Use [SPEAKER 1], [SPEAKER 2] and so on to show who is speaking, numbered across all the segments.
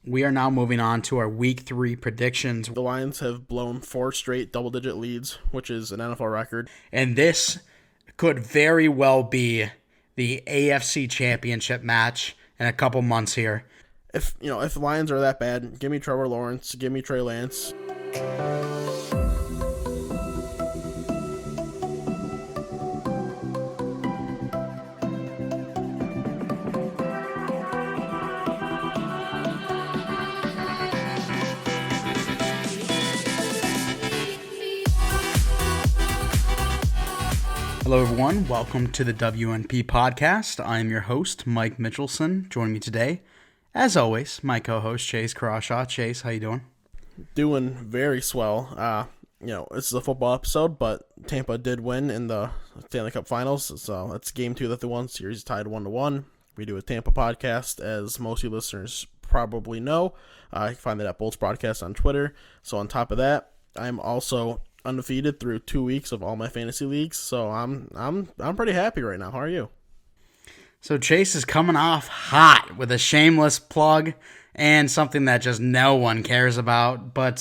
[SPEAKER 1] We are now moving on to our Week 3 predictions.
[SPEAKER 2] The Lions have blown 4 straight double-digit leads, which is an NFL record.
[SPEAKER 1] And this could very well be the AFC Championship match in a couple months here.
[SPEAKER 2] If the Lions are that bad, give me Trevor Lawrence, give me Trey Lance.
[SPEAKER 1] Hello, everyone. Welcome to the WNP podcast. I am your host, Mike Mitchelson. Joining me today, as always, my co-host, Chase Crawshaw. Chase, how you doing?
[SPEAKER 2] Doing very swell. This is a football episode, but Tampa did win in the Stanley Cup Finals, so it's Game 2 that they won. Series tied 1-1. We do a Tampa podcast, as most of you listeners probably know. You can find that at Bolts Broadcast on Twitter. So on top of that, I'm also undefeated through 2 weeks of all my fantasy leagues, so I'm pretty happy right now. How are you?
[SPEAKER 1] So Chase is coming off hot with a shameless plug and something that just no one cares about. But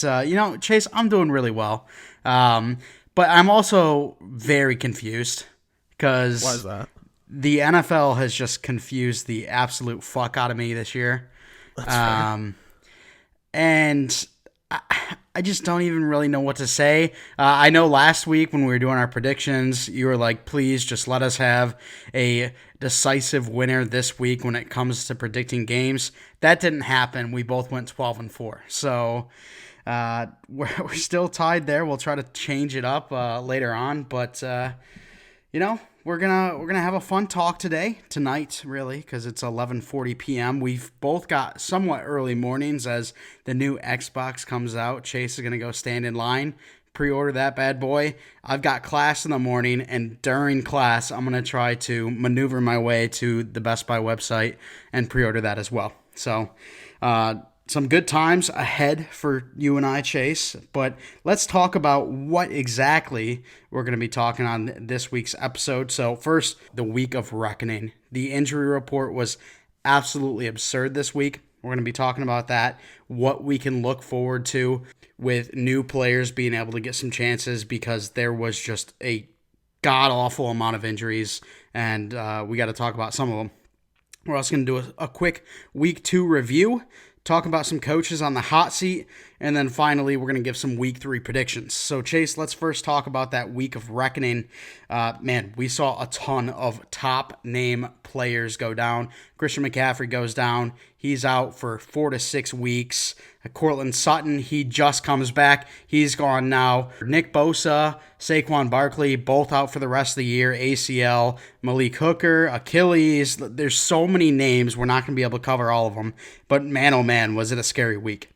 [SPEAKER 1] Chase, I'm doing really well. But I'm also very confused because
[SPEAKER 2] Why is that?
[SPEAKER 1] the NFL has just confused the absolute fuck out of me this year.
[SPEAKER 2] That's fair.
[SPEAKER 1] And I just don't even really know what to say. I know last week when we were doing our predictions, you were like, please just let us have a decisive winner this week when it comes to predicting games. That didn't happen. We both went 12-4. So we're still tied there. We'll try to change it up later on. But, we're gonna have a fun talk tonight, really, because it's 11:40 p.m. We've both got somewhat early mornings as the new Xbox comes out. Chase is gonna go stand in line, pre-order that bad boy. I've got class in the morning, and during class, I'm gonna try to maneuver my way to the Best Buy website and pre-order that as well. So, some good times ahead for you and I, Chase, but let's talk about what exactly we're going to be talking on this week's episode. So first, the week of reckoning. The injury report was absolutely absurd this week. We're going to be talking about that, what we can look forward to with new players being able to get some chances because there was just a god-awful amount of injuries, and we got to talk about some of them. We're also going to do a quick week 2 review, talk about some coaches on the hot seat, and then finally, we're going to give some week 3 predictions. So, Chase, let's first talk about that week of reckoning. We saw a ton of top-name players go down. Christian McCaffrey goes down. He's out for 4 to 6 weeks. Courtland Sutton, he just comes back. He's gone now. Nick Bosa, Saquon Barkley, both out for the rest of the year. ACL, Malik Hooker, Achilles. There's so many names. We're not going to be able to cover all of them. But man, oh man, was it a scary week.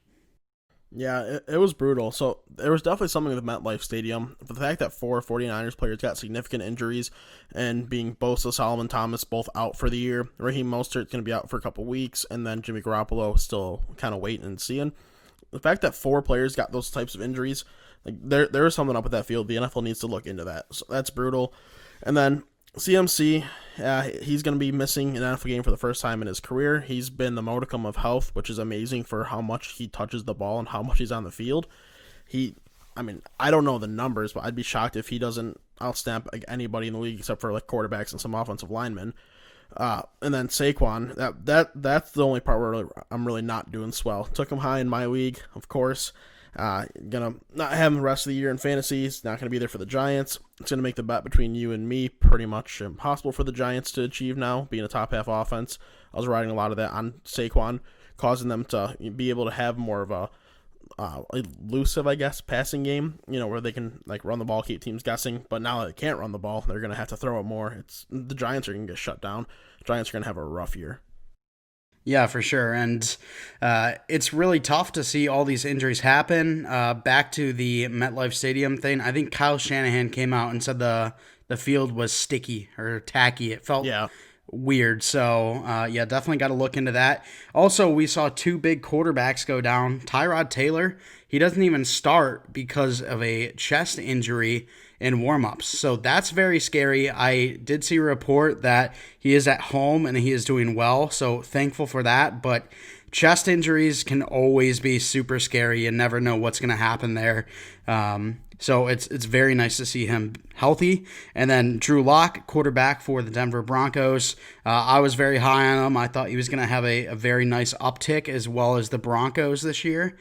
[SPEAKER 2] Yeah, it was brutal. So there was definitely something with MetLife Stadium. But the fact that 4 49ers players got significant injuries, and being Bosa, Solomon Thomas both out for the year. Raheem Mostert's going to be out for a couple weeks, and then Jimmy Garoppolo still kind of waiting and seeing. The fact that 4 players got those types of injuries, like there is something up at that field. The NFL needs to look into that. So that's brutal. And then CMC, he's going to be missing an NFL game for the first time in his career. He's been the modicum of health, which is amazing for how much he touches the ball and how much he's on the field. I don't know the numbers, but I'd be shocked if he doesn't outstamp like anybody in the league except for like quarterbacks and some offensive linemen. And then Saquon, that's the only part where I'm really not doing swell. Took him high in my league, of course. Gonna not have him the rest of the year in fantasy. He's not gonna be there for the Giants. It's gonna make the bet between you and me pretty much impossible for the Giants to achieve now, being a top half offense. I was riding a lot of that on Saquon, causing them to be able to have more of a elusive, I guess, passing game, where they can like run the ball, keep teams guessing. But now that they can't run the ball, they're gonna have to throw it more. The Giants are gonna get shut down. The Giants are gonna have a rough year.
[SPEAKER 1] Yeah, for sure. And it's really tough to see all these injuries happen. Back to the MetLife Stadium thing, I think Kyle Shanahan came out and said the field was sticky or tacky. It felt weird. So, definitely got to look into that. Also, we saw 2 big quarterbacks go down. Tyrod Taylor, he doesn't even start because of a chest injury in warm-ups. So that's very scary. I did see a report that he is at home and he is doing well, so thankful for that. But chest injuries can always be super scary. You never know what's going to happen there. So it's very nice to see him healthy. And then Drew Lock, quarterback for the Denver Broncos. I was very high on him. I thought he was going to have a very nice uptick as well as the Broncos this year.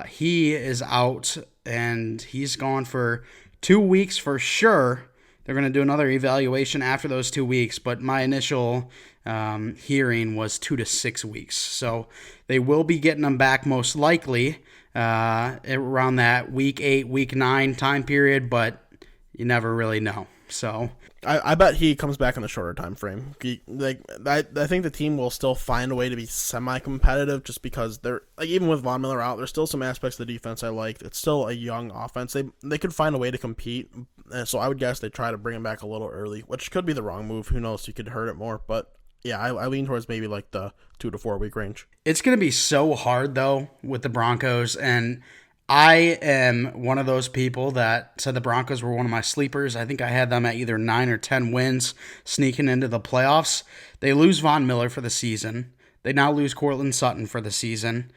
[SPEAKER 1] He is out and he's gone for 2 weeks for sure. They're going to do another evaluation after those 2 weeks, but my initial hearing was 2 to 6 weeks. So they will be getting him back most likely around that week 8, week 9 time period, but you never really know. So
[SPEAKER 2] I bet he comes back in the shorter time frame. I think the team will still find a way to be semi-competitive just because they're like, even with Von Miller out, there's still some aspects of the defense I like. It's still a young offense. They could find a way to compete, and so I would guess they try to bring him back a little early, which could be the wrong move. Who knows? You could hurt it more, but yeah, I lean towards maybe like the 2 to 4 week range.
[SPEAKER 1] It's going to be so hard though with the Broncos, and I am one of those people that said the Broncos were one of my sleepers. I think I had them at either 9 or 10 wins sneaking into the playoffs. They lose Von Miller for the season. They now lose Courtland Sutton for the season.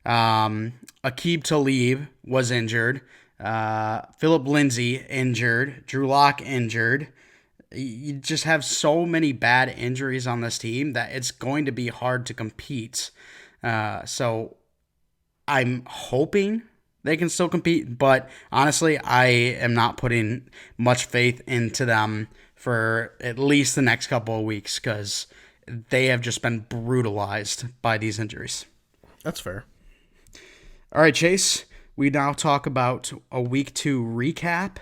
[SPEAKER 1] Aqib Talib was injured. Philip Lindsay injured. Drew Lock injured. You just have so many bad injuries on this team that it's going to be hard to compete. So I'm hoping they can still compete, but honestly, I am not putting much faith into them for at least the next couple of weeks because they have just been brutalized by these injuries.
[SPEAKER 2] That's fair.
[SPEAKER 1] All right, Chase, we now talk about a week 2 recap.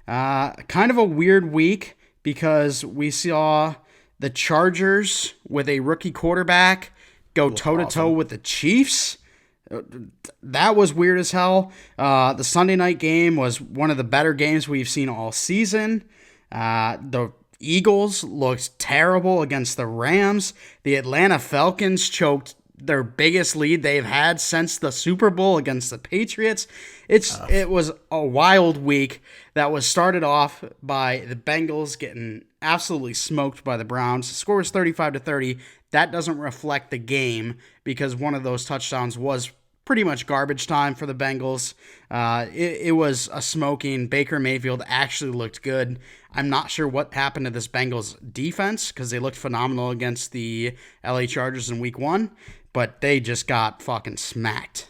[SPEAKER 1] Kind of a weird week because we saw the Chargers with a rookie quarterback go toe-to-toe with the Chiefs. That was weird as hell. The Sunday night game was one of the better games we've seen all season. The Eagles looked terrible against the Rams. The Atlanta Falcons choked their biggest lead they've had since the Super Bowl against the Patriots. It was a wild week that was started off by the Bengals getting absolutely smoked by the Browns. The score was 35-30. That doesn't reflect the game because one of those touchdowns was pretty much garbage time for the Bengals. It was a smoking. Baker Mayfield actually looked good. I'm not sure what happened to this Bengals defense because they looked phenomenal against the LA Chargers in week 1, but they just got fucking smacked.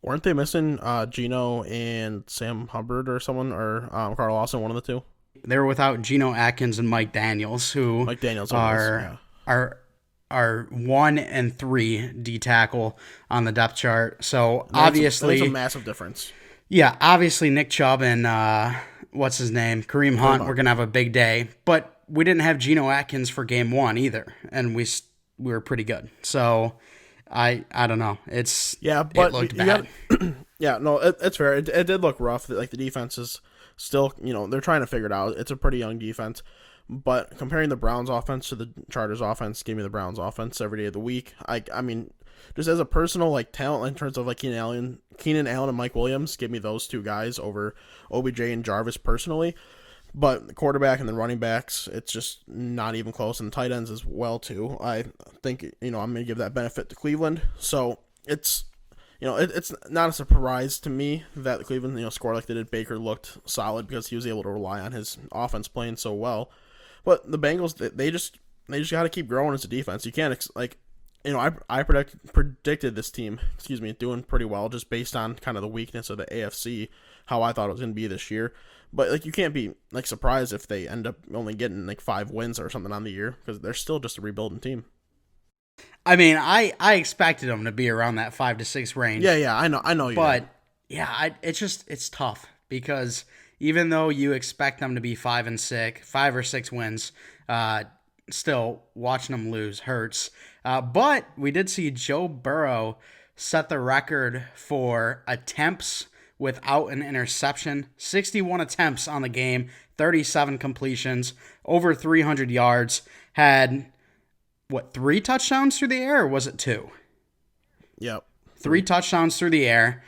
[SPEAKER 2] Weren't they missing Geno and Sam Hubbard or someone, or Carl Lawson, one of the two?
[SPEAKER 1] They were without Geno Atkins and Mike Daniels, who are 1 and 3 D tackle on the depth chart. So obviously,
[SPEAKER 2] it's a massive difference.
[SPEAKER 1] Yeah, obviously Nick Chubb and what's his name, Kareem Hunt, we're gonna have a big day. But we didn't have Geno Atkins for game 1 either, and we were pretty good. So I don't know. But it looked bad.
[SPEAKER 2] It's fair. It did look rough. Like the defense is still, they're trying to figure it out. It's a pretty young defense. But comparing the Browns offense to the Chargers offense, give me the Browns offense every day of the week. I mean, just as a personal talent in terms of Keenan Allen and Mike Williams, give me those two guys over OBJ and Jarvis personally. But the quarterback and the running backs, it's just not even close, and the tight ends as well too. I think I'm going to give that benefit to Cleveland. So it's it's not a surprise to me that Cleveland scored like they did. Baker looked solid because he was able to rely on his offense playing so well. But the Bengals, they just got to keep growing as a defense. You can't I predicted this team, doing pretty well just based on kind of the weakness of the AFC, how I thought it was going to be this year. But you can't be surprised if they end up only getting 5 wins or something on the year because they're still just a rebuilding team.
[SPEAKER 1] I mean, I expected them to be around that 5 to 6 range.
[SPEAKER 2] Yeah, I know you.
[SPEAKER 1] But yeah, it's tough because even though you expect them to be 5 or 6 wins, still watching them lose hurts. But we did see Joe Burrow set the record for attempts without an interception. 61 attempts on the game, 37 completions, over 300 yards. Had 3 touchdowns through the air, or was it 2?
[SPEAKER 2] Yep.
[SPEAKER 1] 3 touchdowns through the air.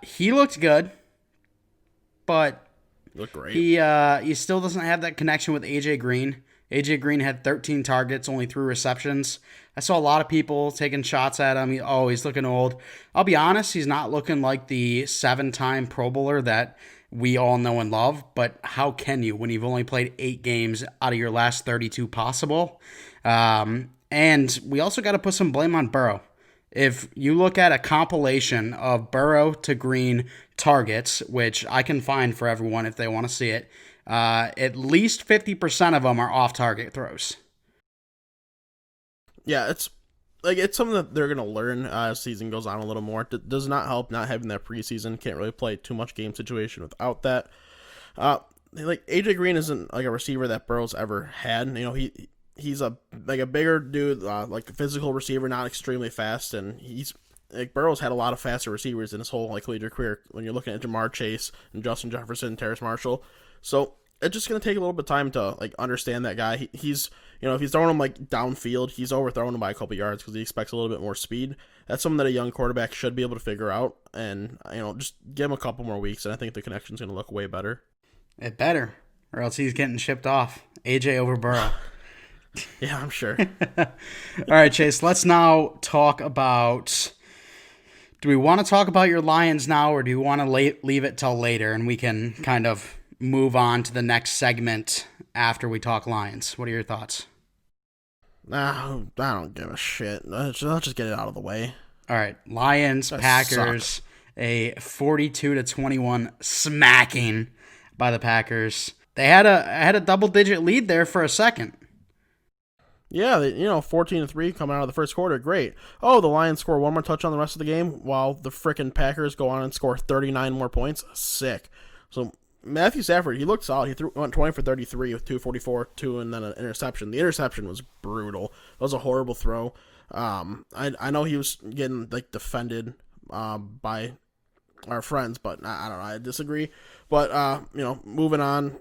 [SPEAKER 1] He looked good, but
[SPEAKER 2] looked great.
[SPEAKER 1] He still doesn't have that connection with AJ Green. AJ Green had 13 targets, only 3 receptions. I saw a lot of people taking shots at him. He's looking old. I'll be honest, he's not looking like the 7-time Pro Bowler that we all know and love. But how can you when you've only played 8 games out of your last 32 possible? And we also got to put some blame on Burrow. If you look at a compilation of Burrow to Green targets, which I can find for everyone if they want to see it, at least 50% of them are off-target throws.
[SPEAKER 2] Yeah, it's something that they're gonna learn as season goes on a little more. It does not help not having that preseason. Can't really play too much game situation without that. AJ Green isn't like a receiver that Burrow's ever had. He's a bigger dude, like a physical receiver, not extremely fast, and he's like Burrow's had a lot of faster receivers in his whole collegiate career. When you're looking at Jamar Chase and Justin Jefferson, Terrace Marshall, so it's just gonna take a little bit of time to understand that guy. He's if he's throwing him downfield, he's overthrowing him by a couple yards because he expects a little bit more speed. That's something that a young quarterback should be able to figure out, and just give him a couple more weeks, and I think the connection's gonna look way better.
[SPEAKER 1] It better, or else he's getting shipped off. AJ over Burrow.
[SPEAKER 2] Yeah, I'm sure.
[SPEAKER 1] All right, Chase, let's now talk about. Do we want to talk about your Lions now, or do you want to leave it till later and we can kind of move on to the next segment after we talk Lions? What are your thoughts?
[SPEAKER 2] Nah, I don't give a shit. Let's just get it out of the way.
[SPEAKER 1] All right, Lions, Packers, a 42-21 smacking by the Packers. They had a double-digit lead there for a second.
[SPEAKER 2] Yeah, 14-3 coming out of the first quarter, great. Oh, the Lions score one more touchdown the rest of the game, while the frickin' Packers go on and score 39 more points. Sick. So Matthew Stafford, he looked solid. He went 20 for 33 with 244, 2, and then an interception. The interception was brutal. It was a horrible throw. I know he was getting defended by our friends, but I don't know. I disagree. But moving on.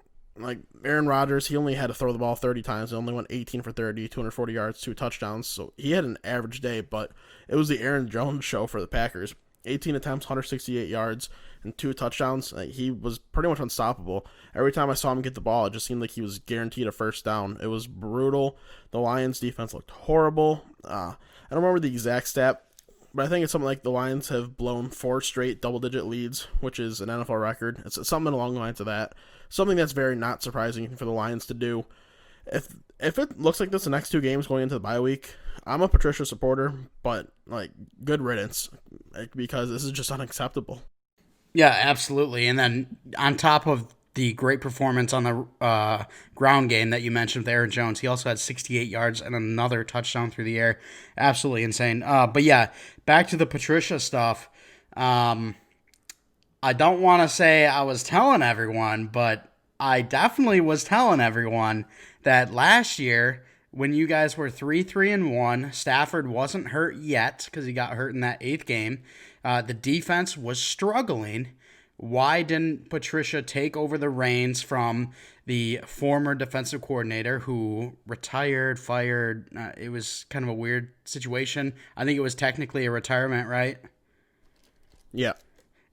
[SPEAKER 2] Aaron Rodgers, he only had to throw the ball 30 times. He only went 18 for 30, 240 yards, 2 touchdowns. So he had an average day, but it was the Aaron Jones show for the Packers. 18 attempts, 168 yards, and 2 touchdowns. He was pretty much unstoppable. Every time I saw him get the ball, it just seemed like he was guaranteed a first down. It was brutal. The Lions defense looked horrible. I don't remember the exact stat, but I think it's something like the Lions have blown 4 straight double-digit leads, which is an NFL record. It's something along the lines of that. Something that's very not surprising for the Lions to do. If it looks like this the next 2 games going into the bye week, I'm a Patricia supporter, but good riddance, because this is just unacceptable.
[SPEAKER 1] Yeah, absolutely. And then on top of the great performance on the ground game that you mentioned with Aaron Jones, he also had 68 yards and another touchdown through the air. Absolutely insane. But yeah, back to the Patricia stuff. I don't want to say I was telling everyone, but I definitely was telling everyone that last year when you guys were 3-1, Stafford wasn't hurt yet because he got hurt in that 8th game. The defense was struggling. Why didn't Patricia take over the reins from the former defensive coordinator who retired, fired? It was kind of a weird situation. I think it was technically a retirement, right?
[SPEAKER 2] Yeah.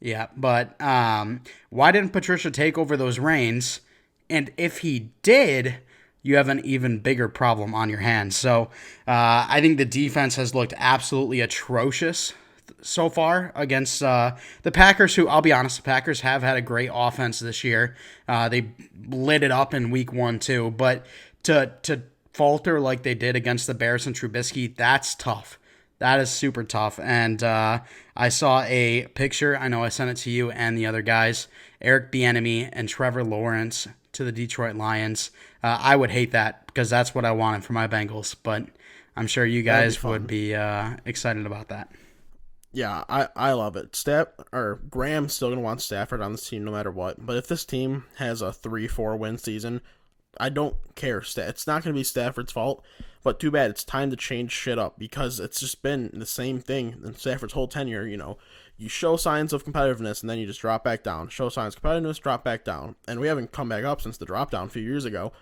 [SPEAKER 1] Yeah, but why didn't Patricia take over those reins? And if he did, you have an even bigger problem on your hands. So I think the defense has looked absolutely atrocious so far against the Packers, who, I'll be honest, the Packers have had a great offense this year. They lit it up in week 1, too. But to falter like they did against the Bears and Trubisky, that's tough. That is super tough. And I saw a picture. I know I sent it to you and the other guys. Eric Bieniemy and Trevor Lawrence to the Detroit Lions. I would hate that because that's what I wanted for my Bengals. But I'm sure you guys would be excited about that.
[SPEAKER 2] Yeah, I love it. Graham's still going to want Stafford on this team no matter what. But if this team has a 3-4 win season, I don't care. It's not going to be Stafford's fault. But too bad. It's time to change shit up because it's just been the same thing in Stafford's whole tenure. You show signs of competitiveness and then you just drop back down. Show signs of competitiveness, drop back down. And we haven't come back up since the drop down a few years ago.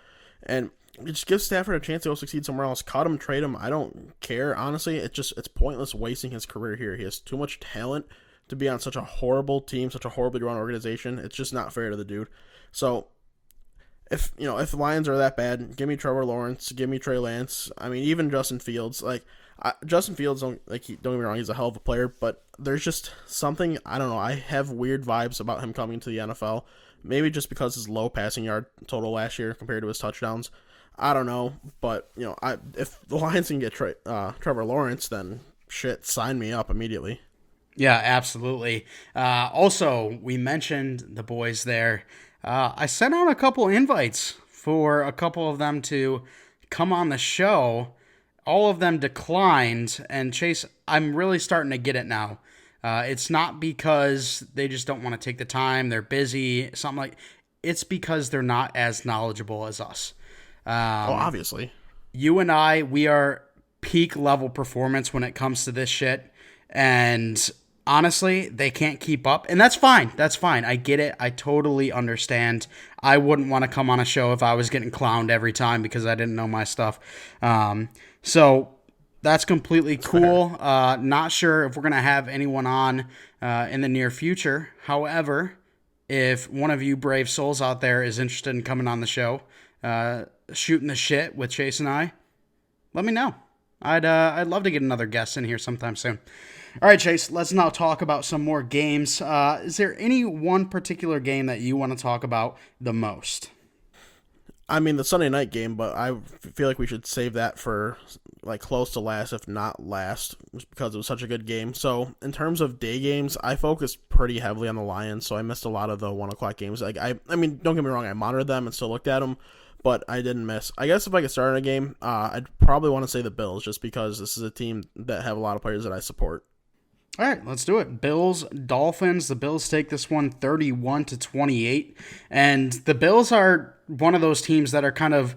[SPEAKER 2] And just give Stafford a chance to go succeed somewhere else. Cut him, trade him. I don't care. Honestly, it's pointless wasting his career here. He has too much talent to be on such a horrible team, such a horribly run organization. It's just not fair to the dude. So if the Lions are that bad, give me Trevor Lawrence, give me Trey Lance. I mean, even Justin Fields. Justin Fields, don't get me wrong, he's a hell of a player, but there's just something, I don't know. I have weird vibes about him coming to the NFL. Maybe just because his low passing yard total last year compared to his touchdowns. I don't know, but if the Lions can get Trevor Lawrence, then shit, sign me up immediately.
[SPEAKER 1] Yeah, absolutely. Also, we mentioned the boys there. I sent out a couple invites for a couple of them to come on the show. All of them declined. And Chase, I'm really starting to get it now. It's not because they just don't want to take the time, they're busy, something like. It's because they're not as knowledgeable as us.
[SPEAKER 2] Obviously.
[SPEAKER 1] You and I, we are peak level performance when it comes to this shit. And honestly, they can't keep up. And that's fine. That's fine. I get it. I totally understand. I wouldn't want to come on a show if I was getting clowned every time because I didn't know my stuff. So that's completely cool. Not sure if we're going to have anyone on in the near future. However, if one of you brave souls out there is interested in coming on the show, shooting the shit with Chase and I, let me know. I'd love to get another guest in here sometime soon. All right, Chase, let's now talk about some more games. Is there any one particular game that you want to talk about the most?
[SPEAKER 2] I mean, the Sunday night game, but I feel like we should save that for like close to last, if not last, just because it was such a good game. So in terms of day games, I focused pretty heavily on the Lions, so I missed a lot of the 1 o'clock games. Like I mean, don't get me wrong, I monitored them and still looked at them, but I didn't miss. I guess if I could start in a game, I'd probably want to say the Bills, just because this is a team that have a lot of players that I support.
[SPEAKER 1] All right, let's do it. Bills, Dolphins. The Bills take this one 31-28. And the Bills are one of those teams that are kind of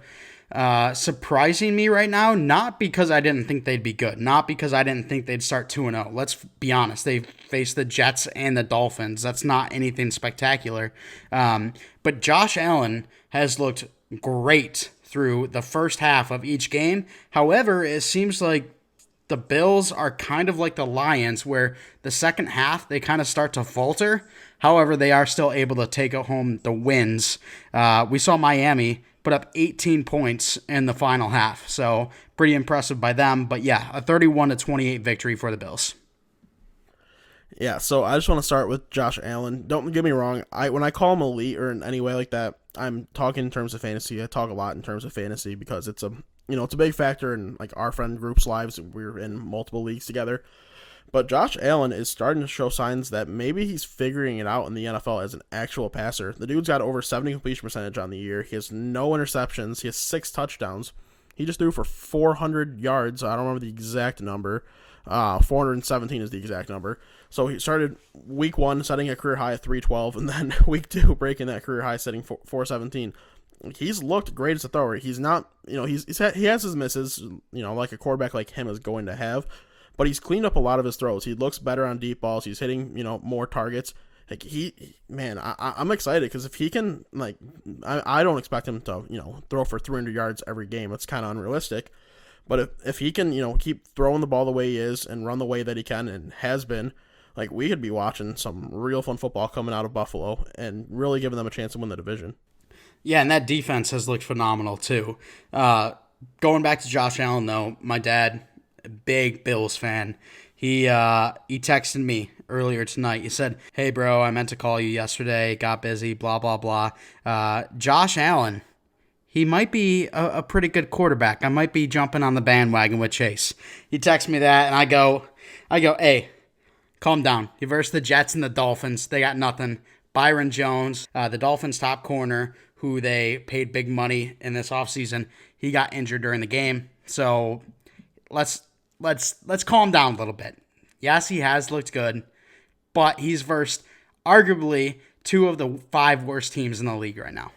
[SPEAKER 1] surprising me right now, not because I didn't think they'd be good, not because I didn't think they'd start 2-0. Let's be honest. They faced the Jets and the Dolphins. That's not anything spectacular. But Josh Allen has looked great through the first half of each game. However, it seems like the Bills are kind of like the Lions, where the second half they kind of start to falter. However, they are still able to take home the wins. We saw Miami put up 18 points in the final half, so pretty impressive by them. But yeah, a 31-28 victory for the Bills.
[SPEAKER 2] Yeah, so I just want to start with Josh Allen. Don't get me wrong. When I call him elite or in any way like that, I'm talking in terms of fantasy. I talk a lot in terms of fantasy because it's a big factor in like our friend group's lives. We're in multiple leagues together. But Josh Allen is starting to show signs that maybe he's figuring it out in the NFL as an actual passer. The dude's got over 70 completion percentage on the year. He has no interceptions. He has 6 touchdowns. He just threw for 400 yards. I don't remember the exact number. 417 is the exact number. So he started week 1 setting a career high at 312, and then week 2 breaking that career high, setting 417. He's looked great as a thrower. He's not, he has his misses, like a quarterback like him is going to have, but he's cleaned up a lot of his throws. He looks better on deep balls. He's hitting, more targets. Like I'm excited because if he can, I don't expect him to, throw for 300 yards every game. It's kind of unrealistic. But if he can, keep throwing the ball the way he is and run the way that he can and has been, we could be watching some real fun football coming out of Buffalo and really giving them a chance to win the division.
[SPEAKER 1] Yeah, and that defense has looked phenomenal too. Going back to Josh Allen, though, my dad, big Bills fan, he texted me earlier tonight. He said, "Hey, bro, I meant to call you yesterday. Got busy, blah, blah, blah. Josh Allen, he might be a pretty good quarterback. I might be jumping on the bandwagon with Chase." He texted me that, and I go, hey, calm down. You versus the Jets and the Dolphins. They got nothing. Byron Jones, the Dolphins' top corner, who they paid big money in this offseason, he got injured during the game. So let's calm down a little bit. Yes, he has looked good, but he's versed arguably 2 of the 5 worst teams in the league right now.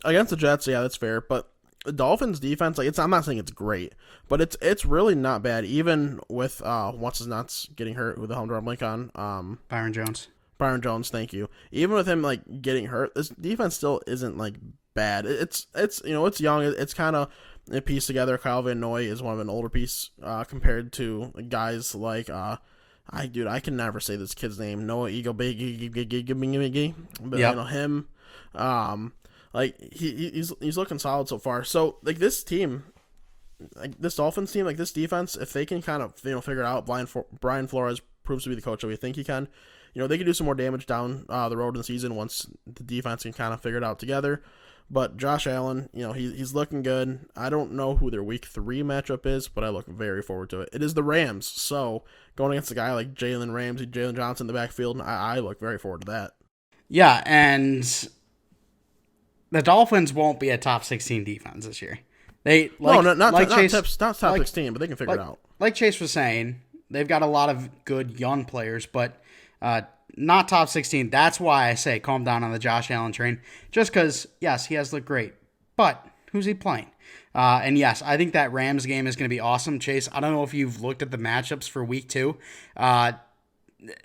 [SPEAKER 2] Against the Jets, yeah, that's fair. But the Dolphins' defense, I'm not saying it's great, but it's really not bad. Even with what's his nuts getting hurt, who the hell do I blank on?
[SPEAKER 1] Byron Jones.
[SPEAKER 2] Byron Jones, thank you. Even with him getting hurt, this defense still isn't bad. It's young. It's kind of pieced together. Kyle Van Noy is one of an older piece compared to guys like I can never say this kid's name. Noah Eagle Big, but
[SPEAKER 1] yep.
[SPEAKER 2] him. Like he's looking solid so far. So like this team, like this Dolphins team, like this defense, if they can kind of figure it out, Brian Flores proves to be the coach that we think he can. They can do some more damage down the road in the season once the defense can kind of figure it out together. But Josh Allen, he's looking good. I don't know who their Week 3 matchup is, but I look very forward to it. It is the Rams, so going against a guy like Jalen Ramsey, Jalen Johnson in the backfield, I look very forward to that.
[SPEAKER 1] Yeah, and the Dolphins won't be a top 16 defense this year. They
[SPEAKER 2] not
[SPEAKER 1] Chase,
[SPEAKER 2] top 16, but they can figure it out.
[SPEAKER 1] Like Chase was saying, they've got a lot of good young players, but not top 16. That's why I say calm down on the Josh Allen train. Just because, yes, he has looked great, but who's he playing? And yes, I think that Rams game is going to be awesome. Chase, I don't know if you've looked at the matchups for Week 2.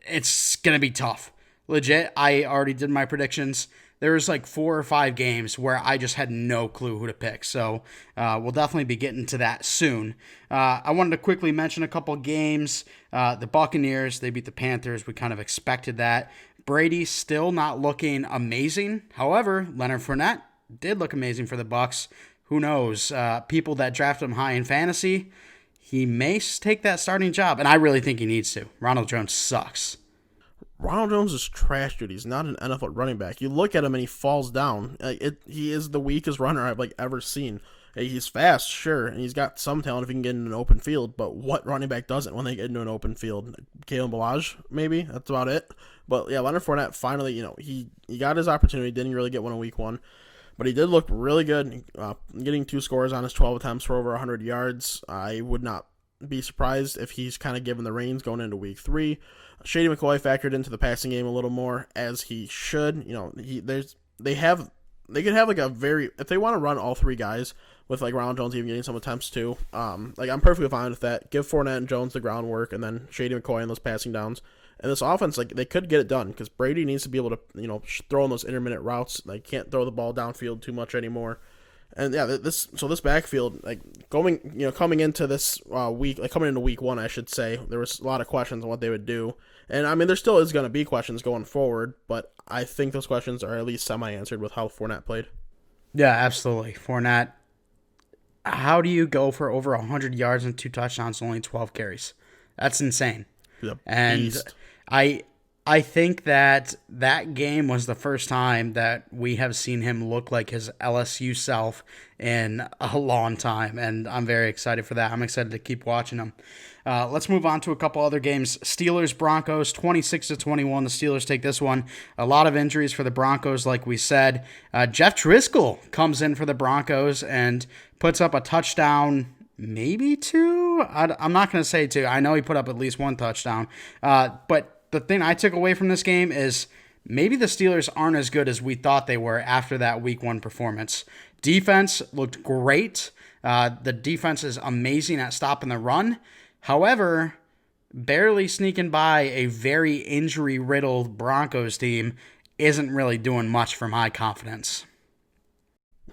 [SPEAKER 1] It's going to be tough. Legit, I already did my predictions. There was like 4 or 5 games where I just had no clue who to pick. So we'll definitely be getting to that soon. I wanted to quickly mention a couple games. The Buccaneers, they beat the Panthers. We kind of expected that. Brady still not looking amazing. However, Leonard Fournette did look amazing for the Bucs. Who knows? People that drafted him high in fantasy, he may take that starting job. And I really think he needs to. Ronald Jones sucks.
[SPEAKER 2] Ronald Jones is trash, dude. He's not an NFL running back. You look at him and he falls down. He is the weakest runner I've ever seen. He's fast, sure, and he's got some talent if he can get in an open field. But what running back doesn't when they get into an open field? Kalen Ballage, maybe. That's about it. But yeah, Leonard Fournette finally, he got his opportunity. Didn't really get one in Week 1, but he did look really good. Getting 2 scores on his 12 attempts for over 100 yards. I would not be surprised if he's kind of given the reins going into Week 3. Shady McCoy factored into the passing game a little more, as he should. They could have like a very, if they want to run all 3 guys with like Ronald Jones even getting some attempts too. I'm perfectly fine with that. Give Fournette and Jones the groundwork, and then Shady McCoy on those passing downs. And this offense, they could get it done because Brady needs to be able to throw in those intermittent routes. They can't throw the ball downfield too much anymore. And yeah, this backfield, coming into this week, coming into Week 1, I should say, there was a lot of questions on what they would do. And I mean, there still is going to be questions going forward, but I think those questions are at least semi-answered with how Fournette played.
[SPEAKER 1] Yeah, absolutely. Fournette, how do you go for over 100 yards and 2 touchdowns, only 12 carries? That's insane. And I think that game was the first time that we have seen him look like his LSU self in a long time, and I'm very excited for that. I'm excited to keep watching him. Let's move on to a couple other games. Steelers-Broncos, 26-21. The Steelers take this one. A lot of injuries for the Broncos, like we said. Jeff Driscoll comes in for the Broncos and puts up a touchdown, maybe 2? I'm not going to say 2. I know he put up at least 1 touchdown. But the thing I took away from this game is maybe the Steelers aren't as good as we thought they were after that Week 1 performance. Defense looked great. The defense is amazing at stopping the run. However, barely sneaking by a very injury-riddled Broncos team isn't really doing much for my confidence.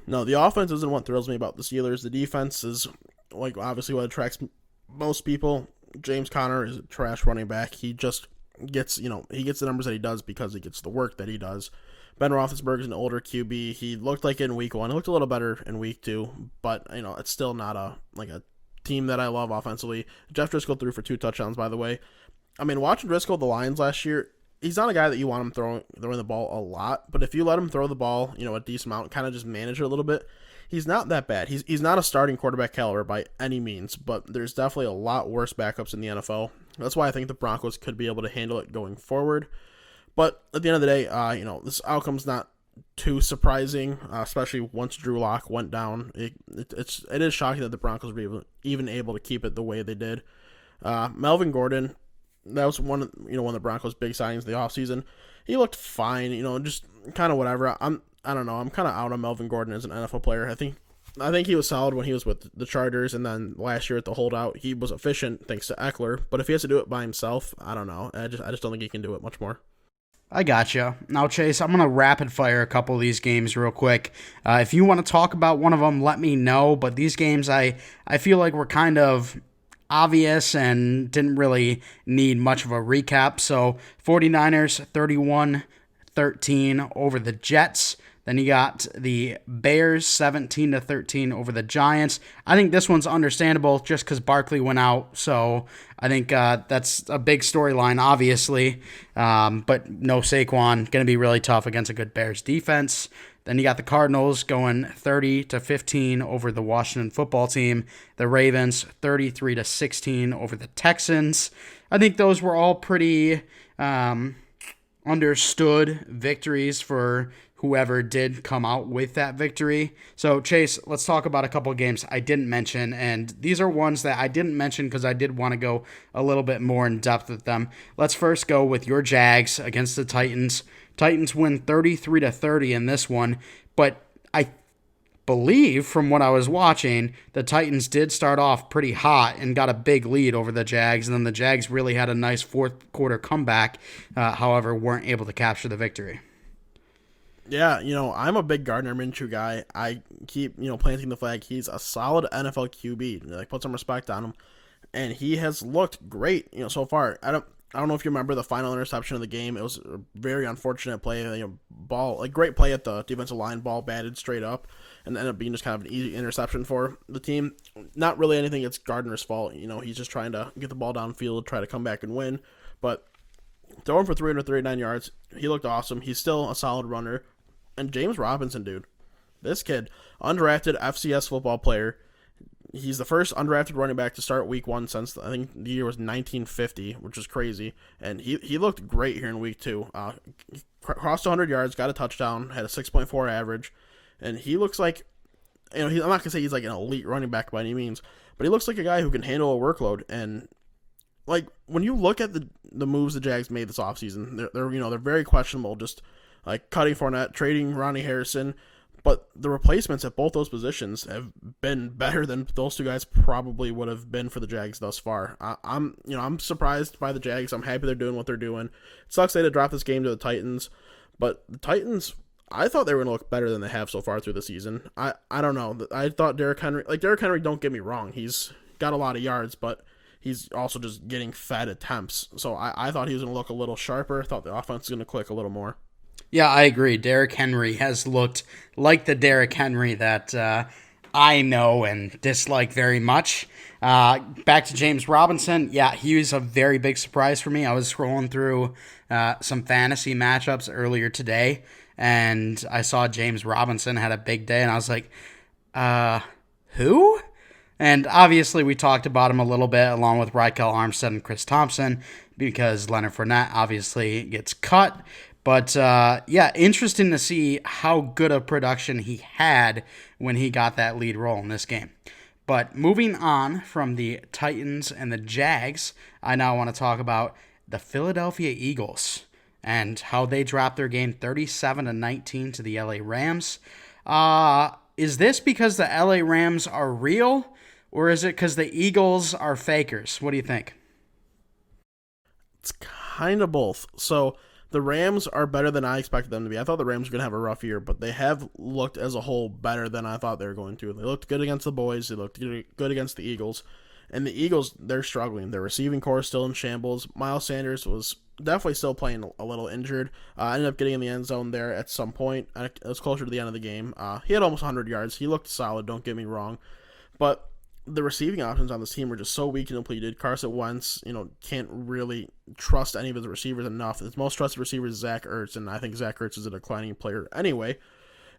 [SPEAKER 2] No, the offense isn't what thrills me about the Steelers. The defense is obviously what attracts most people. James Conner is a trash running back. He just gets the numbers that he does because he gets the work that he does. Ben Roethlisberger is an older QB. He looked like in Week 1. He looked a little better in Week 2, but it's still not a team that I love offensively. Jeff Driscoll threw for 2 touchdowns, by the way. I mean, watching Driscoll the Lions last year, he's not a guy that you want him throwing the ball a lot, but if you let him throw the ball, a decent amount, kind of just manage it a little bit, he's not that bad. He's not a starting quarterback caliber by any means, but there's definitely a lot worse backups in the NFL. That's why I think the Broncos could be able to handle it going forward. But at the end of the day, this outcome's not too surprising, especially once Drew Lock went down. It is shocking that the Broncos were even able to keep it the way they did. Melvin Gordon, that was one of the Broncos' big signings of the offseason. He looked fine, just kind of whatever. I don't know. I'm kind of out on Melvin Gordon as an NFL player. I think he was solid when he was with the Chargers, and then last year at the holdout, he was efficient thanks to Eckler. But if he has to do it by himself, I don't know. I just don't think he can do it much more.
[SPEAKER 1] I gotcha. Now, Chase, I'm going to rapid fire a couple of these games real quick. If you want to talk about one of them, let me know. But these games, I feel like were kind of obvious and didn't really need much of a recap. So 49ers 31-13 over the Jets. Then you got the Bears 17-13 over the Giants. I think this one's understandable just because Barkley went out. So I think that's a big storyline, obviously. But no Saquon. Going to be really tough against a good Bears defense. Then you got the Cardinals going 30-15 over the Washington football team. The Ravens 33-16 over the Texans. I think those were all pretty understood victories for whoever did come out with that victory. So, Chase, let's talk about a couple of games I didn't mention. And these are ones that I didn't mention because I did want to go a little bit more in depth with them. Let's first go with your Jags against the Titans. Titans win 33-30 in this one. But I believe from what I was watching, the Titans did start off pretty hot and got a big lead over the Jags. And then the Jags really had a nice fourth quarter comeback. However, weren't able to capture the victory.
[SPEAKER 2] Yeah, I'm a big Gardner Minshew guy. I keep, planting the flag. He's a solid NFL QB. Like, put some respect on him. And he has looked great, so far. I don't know if you remember the final interception of the game. It was a very unfortunate play. Great play at the defensive line, ball batted straight up, and ended up being just kind of an easy interception for the team. Not really anything it's Gardner's fault. He's just trying to get the ball downfield, try to come back and win. But throwing for 339 yards, he looked awesome. He's still a solid runner. And James Robinson, dude, this kid, undrafted FCS football player. He's the first undrafted running back to start week 1 since I think the year was 1950, which is crazy. And he looked great here in week 2. Crossed 100 yards, got a touchdown, had a 6.4 average. And he looks like, I'm not going to say he's like an elite running back by any means, but he looks like a guy who can handle a workload. And like when you look at the moves the Jags made this offseason, they're very questionable. Just like cutting Fournette, trading Ronnie Harrison, but the replacements at both those positions have been better than those two guys probably would have been for the Jags thus far. I'm surprised by the Jags. I'm happy they're doing what they're doing. It sucks they had to drop this game to the Titans, but the Titans, I thought they were going to look better than they have so far through the season. I don't know. I thought Derrick Henry, don't get me wrong, he's got a lot of yards, but he's also just getting fed attempts. So I thought he was going to look a little sharper. I thought the offense was going to click a little more.
[SPEAKER 1] Yeah, I agree. Derrick Henry has looked like the Derrick Henry that I know and dislike very much. Back to James Robinson. Yeah, he was a very big surprise for me. I was scrolling through some fantasy matchups earlier today, and I saw James Robinson had a big day, and I was like, who? And obviously we talked about him a little bit along with Rykel Armstead and Chris Thompson because Leonard Fournette obviously gets cut. But, interesting to see how good a production he had when he got that lead role in this game. But moving on from the Titans and the Jags, I now want to talk about the Philadelphia Eagles and how they dropped their game 37-19 to the LA Rams. Is this because the LA Rams are real, or is it because the Eagles are fakers? What do you think?
[SPEAKER 2] It's kind of both. So the Rams are better than I expected them to be. I thought the Rams were going to have a rough year, but they have looked as a whole better than I thought they were going to. They looked good against the boys. They looked good against the Eagles. And the Eagles, they're struggling. Their receiving core is still in shambles. Miles Sanders was definitely still playing a little injured. Ended up getting in the end zone there at some point. It was closer to the end of the game. He had almost 100 yards. He looked solid, don't get me wrong. But the receiving options on this team were just so weak and depleted. Carson Wentz, can't really trust any of his receivers enough. His most trusted receiver is Zach Ertz, and I think Zach Ertz is a declining player anyway.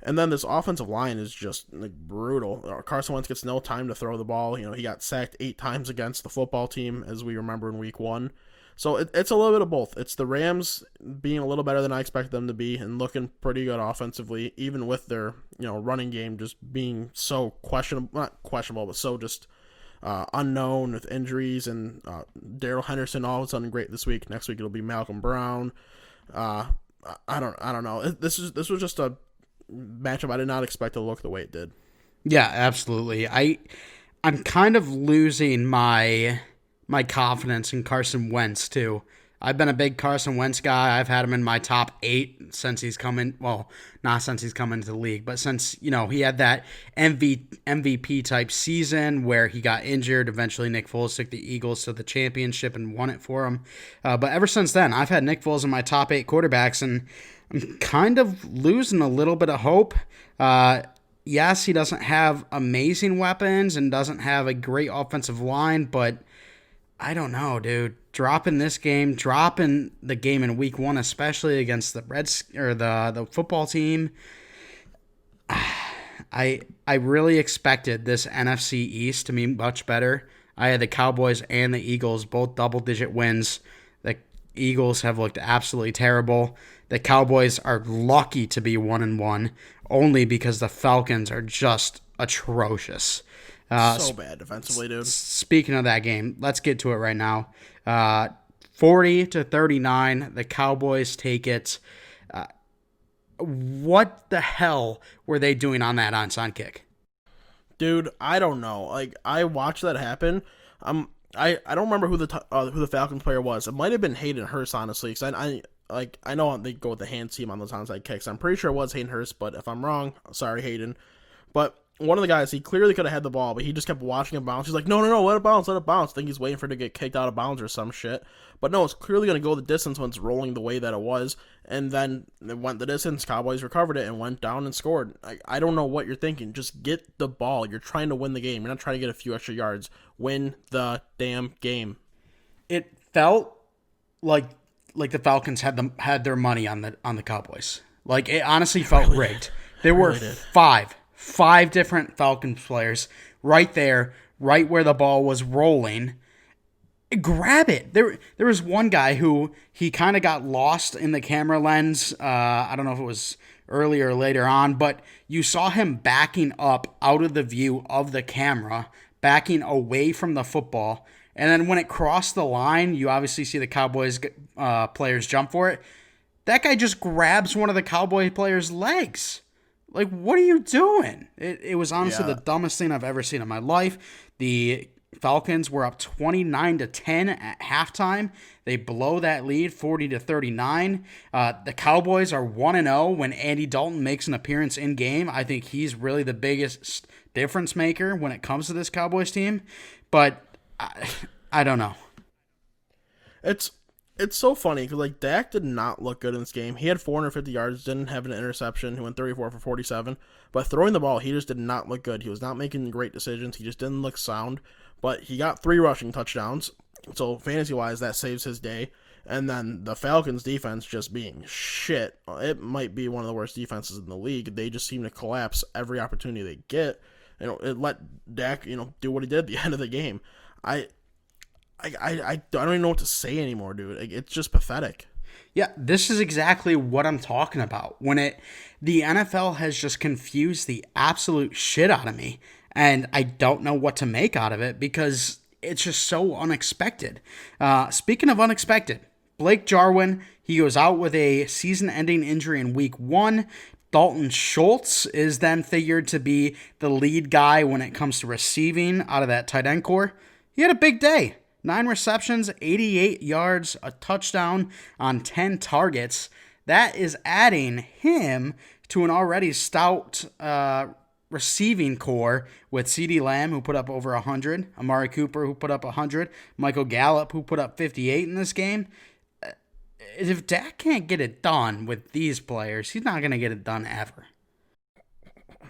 [SPEAKER 2] And then this offensive line is just brutal. Carson Wentz gets no time to throw the ball. He got sacked 8 times against the football team, as we remember in week 1. So it's a little bit of both. It's the Rams being a little better than I expected them to be and looking pretty good offensively, even with their running game just being so questionable, not questionable, but so just unknown with injuries. And Darrell Henderson all of a sudden great this week. Next week it'll be Malcolm Brown. I don't know. This was just a matchup I did not expect to look the way it did.
[SPEAKER 1] Yeah, absolutely. I'm kind of losing my confidence in Carson Wentz too. I've been a big Carson Wentz guy. I've had him in my top 8 since he's come in. Well, not since he's come into the league, but since, he had that MVP type season where he got injured. Eventually, Nick Foles took the Eagles to the championship and won it for him. But ever since then, I've had Nick Foles in my top 8 quarterbacks, and I'm kind of losing a little bit of hope. Yes, he doesn't have amazing weapons and doesn't have a great offensive line, but I don't know, dude. Dropping the game in week 1, especially against the the football team. I really expected this NFC East to be much better. I had the Cowboys and the Eagles both double-digit wins. The Eagles have looked absolutely terrible. The Cowboys are lucky to be 1-1, only because the Falcons are just atrocious.
[SPEAKER 2] So bad defensively, dude.
[SPEAKER 1] Speaking of that game, let's get to it right now. 40-39, the Cowboys take it. What the hell were they doing on that onside kick?
[SPEAKER 2] Dude, I don't know. Like, I watched that happen. I don't remember who the Falcons player was. It might have been Hayden Hurst, honestly, because I know they go with the hand team on those onside kicks. I'm pretty sure it was Hayden Hurst, but if I'm wrong, sorry, Hayden. But one of the guys, he clearly could have had the ball, but he just kept watching it bounce. He's like, no, let it bounce. I think he's waiting for it to get kicked out of bounds or some shit. But no, it's clearly going to go the distance when it's rolling the way that it was. And then it went the distance. Cowboys recovered it and went down and scored. I don't know what you're thinking. Just get the ball. You're trying to win the game. You're not trying to get a few extra yards. Win the damn game.
[SPEAKER 1] It felt like the Falcons had their money on the Cowboys. Like, it honestly felt rigged. There were five different Falcons players right there, right where the ball was rolling. Grab it. There was one guy who he kind of got lost in the camera lens. I don't know if it was earlier or later on, but you saw him backing up out of the view of the camera, backing away from the football. And then when it crossed the line, you obviously see the Cowboys players jump for it. That guy just grabs one of the Cowboy players' legs. Like, what are you doing? It was honestly the dumbest thing I've ever seen in my life. The Falcons were up 29-10 at halftime. They blow that lead 40-39. The Cowboys are 1-0 when Andy Dalton makes an appearance in game. I think he's really the biggest difference maker when it comes to this Cowboys team. But I don't know.
[SPEAKER 2] It's so funny because, like, Dak did not look good in this game. He had 450 yards, didn't have an interception. He went 34 for 47. But throwing the ball, he just did not look good. He was not making great decisions. He just didn't look sound. But he got 3 rushing touchdowns. So, fantasy-wise, that saves his day. And then the Falcons' defense just being shit. It might be one of the worst defenses in the league. They just seem to collapse every opportunity they get. It let Dak, do what he did at the end of the game. I don't even know what to say anymore, dude. It's just pathetic.
[SPEAKER 1] Yeah, this is exactly what I'm talking about. The NFL has just confused the absolute shit out of me, and I don't know what to make out of it because it's just so unexpected. Speaking of unexpected, Blake Jarwin, he goes out with a season-ending injury in week 1. Dalton Schultz is then figured to be the lead guy when it comes to receiving out of that tight end core. He had a big day. 9 receptions, 88 yards, a touchdown on 10 targets. That is adding him to an already stout receiving core with CeeDee Lamb, who put up over 100, Amari Cooper, who put up 100, Michael Gallup, who put up 58 in this game. If Dak can't get it done with these players, he's not going to get it done ever.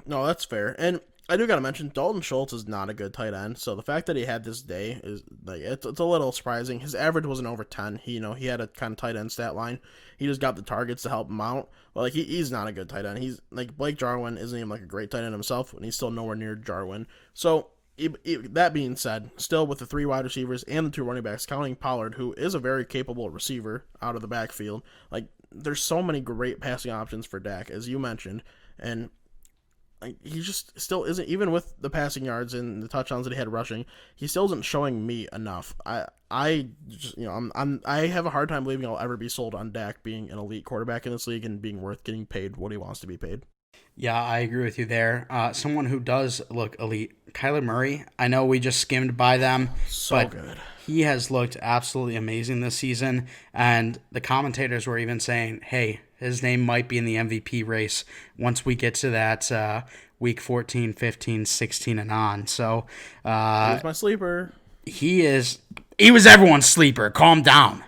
[SPEAKER 2] No, that's fair. And I do got to mention, Dalton Schultz is not a good tight end, so the fact that he had this day is it's a little surprising. His average wasn't over 10. He had a kind of tight end stat line. He just got the targets to help him out, but he's not a good tight end. He's like Blake Jarwin isn't even a great tight end himself, and he's still nowhere near Jarwin. So that being said, still with the 3 wide receivers and the 2 running backs, counting Pollard, who is a very capable receiver out of the backfield, there's so many great passing options for Dak, as you mentioned, and he just still isn't, even with the passing yards and the touchdowns that he had rushing, he still isn't showing me enough. I just, I have a hard time believing I'll ever be sold on Dak being an elite quarterback in this league and being worth getting paid what he wants to be paid.
[SPEAKER 1] Yeah, I agree with you there. Someone who does look elite, Kyler Murray. I know we just skimmed by them,
[SPEAKER 2] So
[SPEAKER 1] but
[SPEAKER 2] good.
[SPEAKER 1] he has looked absolutely amazing this season. And the commentators were even saying, hey, his name might be in the MVP race once we get to that week 14, 15, 16, and on. So
[SPEAKER 2] He was my sleeper.
[SPEAKER 1] he was everyone's sleeper. Calm down.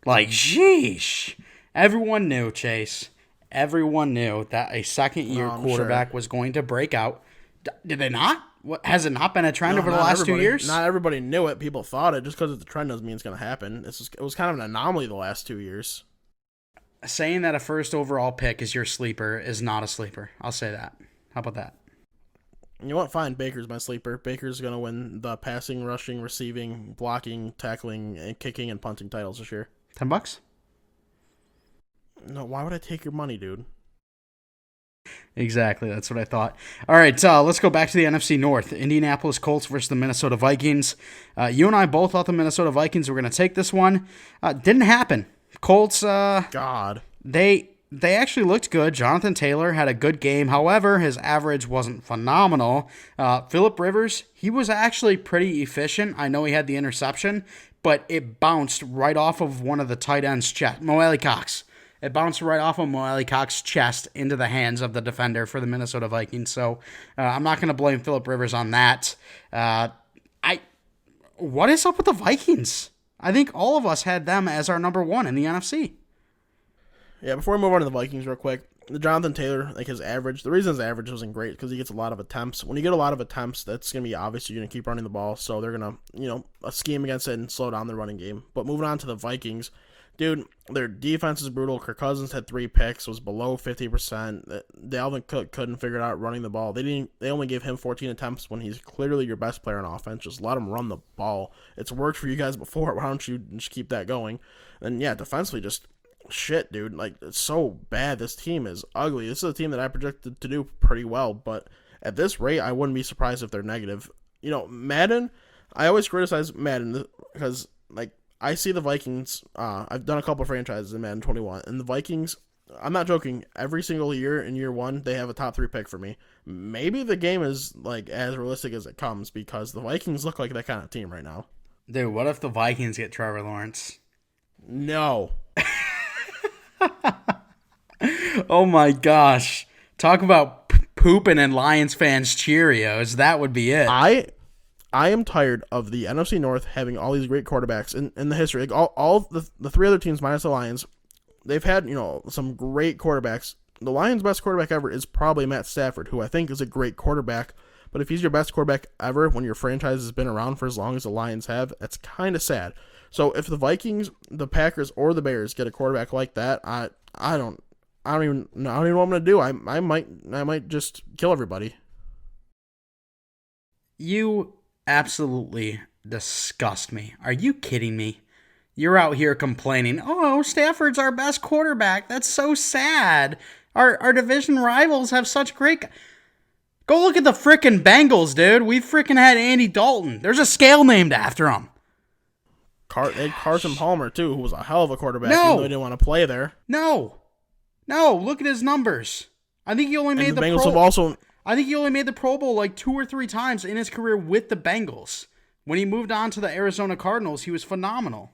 [SPEAKER 1] Like, sheesh. Everyone knew, Chase. Everyone knew that a second-year
[SPEAKER 2] I'm
[SPEAKER 1] quarterback
[SPEAKER 2] sure.
[SPEAKER 1] was going to break out. Did they not? What, has it not been a trend
[SPEAKER 2] No,
[SPEAKER 1] over the
[SPEAKER 2] not
[SPEAKER 1] last 2
[SPEAKER 2] everybody.
[SPEAKER 1] years?
[SPEAKER 2] Not everybody knew it. People thought it. Just because it's a trend doesn't mean it's going to happen. It was kind of an anomaly the last 2 years.
[SPEAKER 1] Saying that a first overall pick is your sleeper is not a sleeper. I'll say that. How about that?
[SPEAKER 2] You know what? Fine. Baker's my sleeper. Baker's going to win the passing, rushing, receiving, blocking, tackling, and kicking and punting titles this year.
[SPEAKER 1] $10?
[SPEAKER 2] No, why would I take your money, dude?
[SPEAKER 1] Exactly. That's what I thought. All right, let's go back to the NFC North. Indianapolis Colts versus the Minnesota Vikings. You and I both thought the Minnesota Vikings were going to take this one. Didn't happen. Colts,
[SPEAKER 2] God.
[SPEAKER 1] they actually looked good. Jonathan Taylor had a good game. However, his average wasn't phenomenal. Phillip Rivers, he was actually pretty efficient. I know he had the interception, but it bounced right off of one of the tight ends' chest. Mo Alley Cox. It bounced right off of Mo Alley Cox's chest into the hands of the defender for the Minnesota Vikings. So I'm not going to blame Phillip Rivers on that. What is up with the Vikings? I think all of us had them as our number one in the NFC.
[SPEAKER 2] Yeah, before we move on to the Vikings real quick, the Jonathan Taylor, like his average, the reason his average wasn't great because he gets a lot of attempts. When you get a lot of attempts, that's going to be obvious you're going to keep running the ball, so they're going to, scheme against it and slow down the running game. But moving on to the Vikings, dude, their defense is brutal. Kirk Cousins had 3 picks, was below 50%. Dalvin Cook couldn't figure it out running the ball. They only gave him 14 attempts when he's clearly your best player on offense. Just let him run the ball. It's worked for you guys before. Why don't you just keep that going? And yeah, defensively, just shit, dude. Like, it's so bad. This team is ugly. This is a team that I projected to do pretty well, but at this rate, I wouldn't be surprised if they're negative. Madden, I always criticize Madden because, like, I see the Vikings. I've done a couple of franchises in Madden 21, and the Vikings, I'm not joking, every single year in year one, they have a top 3 pick for me. Maybe the game is, like, as realistic as it comes because the Vikings look like that kind of team right now.
[SPEAKER 1] Dude, what if the Vikings get Trevor Lawrence?
[SPEAKER 2] No.
[SPEAKER 1] Oh my gosh. Talk about pooping in Lions fans' Cheerios. That would be it.
[SPEAKER 2] I am tired of the NFC North having all these great quarterbacks in the history. Like all the 3 other teams minus the Lions, they've had, some great quarterbacks. The Lions' best quarterback ever is probably Matt Stafford, who I think is a great quarterback. But if he's your best quarterback ever when your franchise has been around for as long as the Lions have, that's kind of sad. So if the Vikings, the Packers, or the Bears get a quarterback like that, I don't even know what I'm gonna do. I might just kill everybody.
[SPEAKER 1] You absolutely disgust me. Are you kidding me? You're out here complaining, oh, Stafford's our best quarterback. That's so sad. Our division rivals have such great... Go look at the frickin' Bengals, dude. We frickin' had Andy Dalton. There's a scale named after him.
[SPEAKER 2] They had Carson Palmer, too, who was a hell of a quarterback,
[SPEAKER 1] No.
[SPEAKER 2] even though he didn't want to play there.
[SPEAKER 1] No, look at his numbers. I think he only made
[SPEAKER 2] the Bengals have also...
[SPEAKER 1] I think he only made the Pro Bowl like 2 or 3 times in his career with the Bengals. When he moved on to the Arizona Cardinals, he was phenomenal.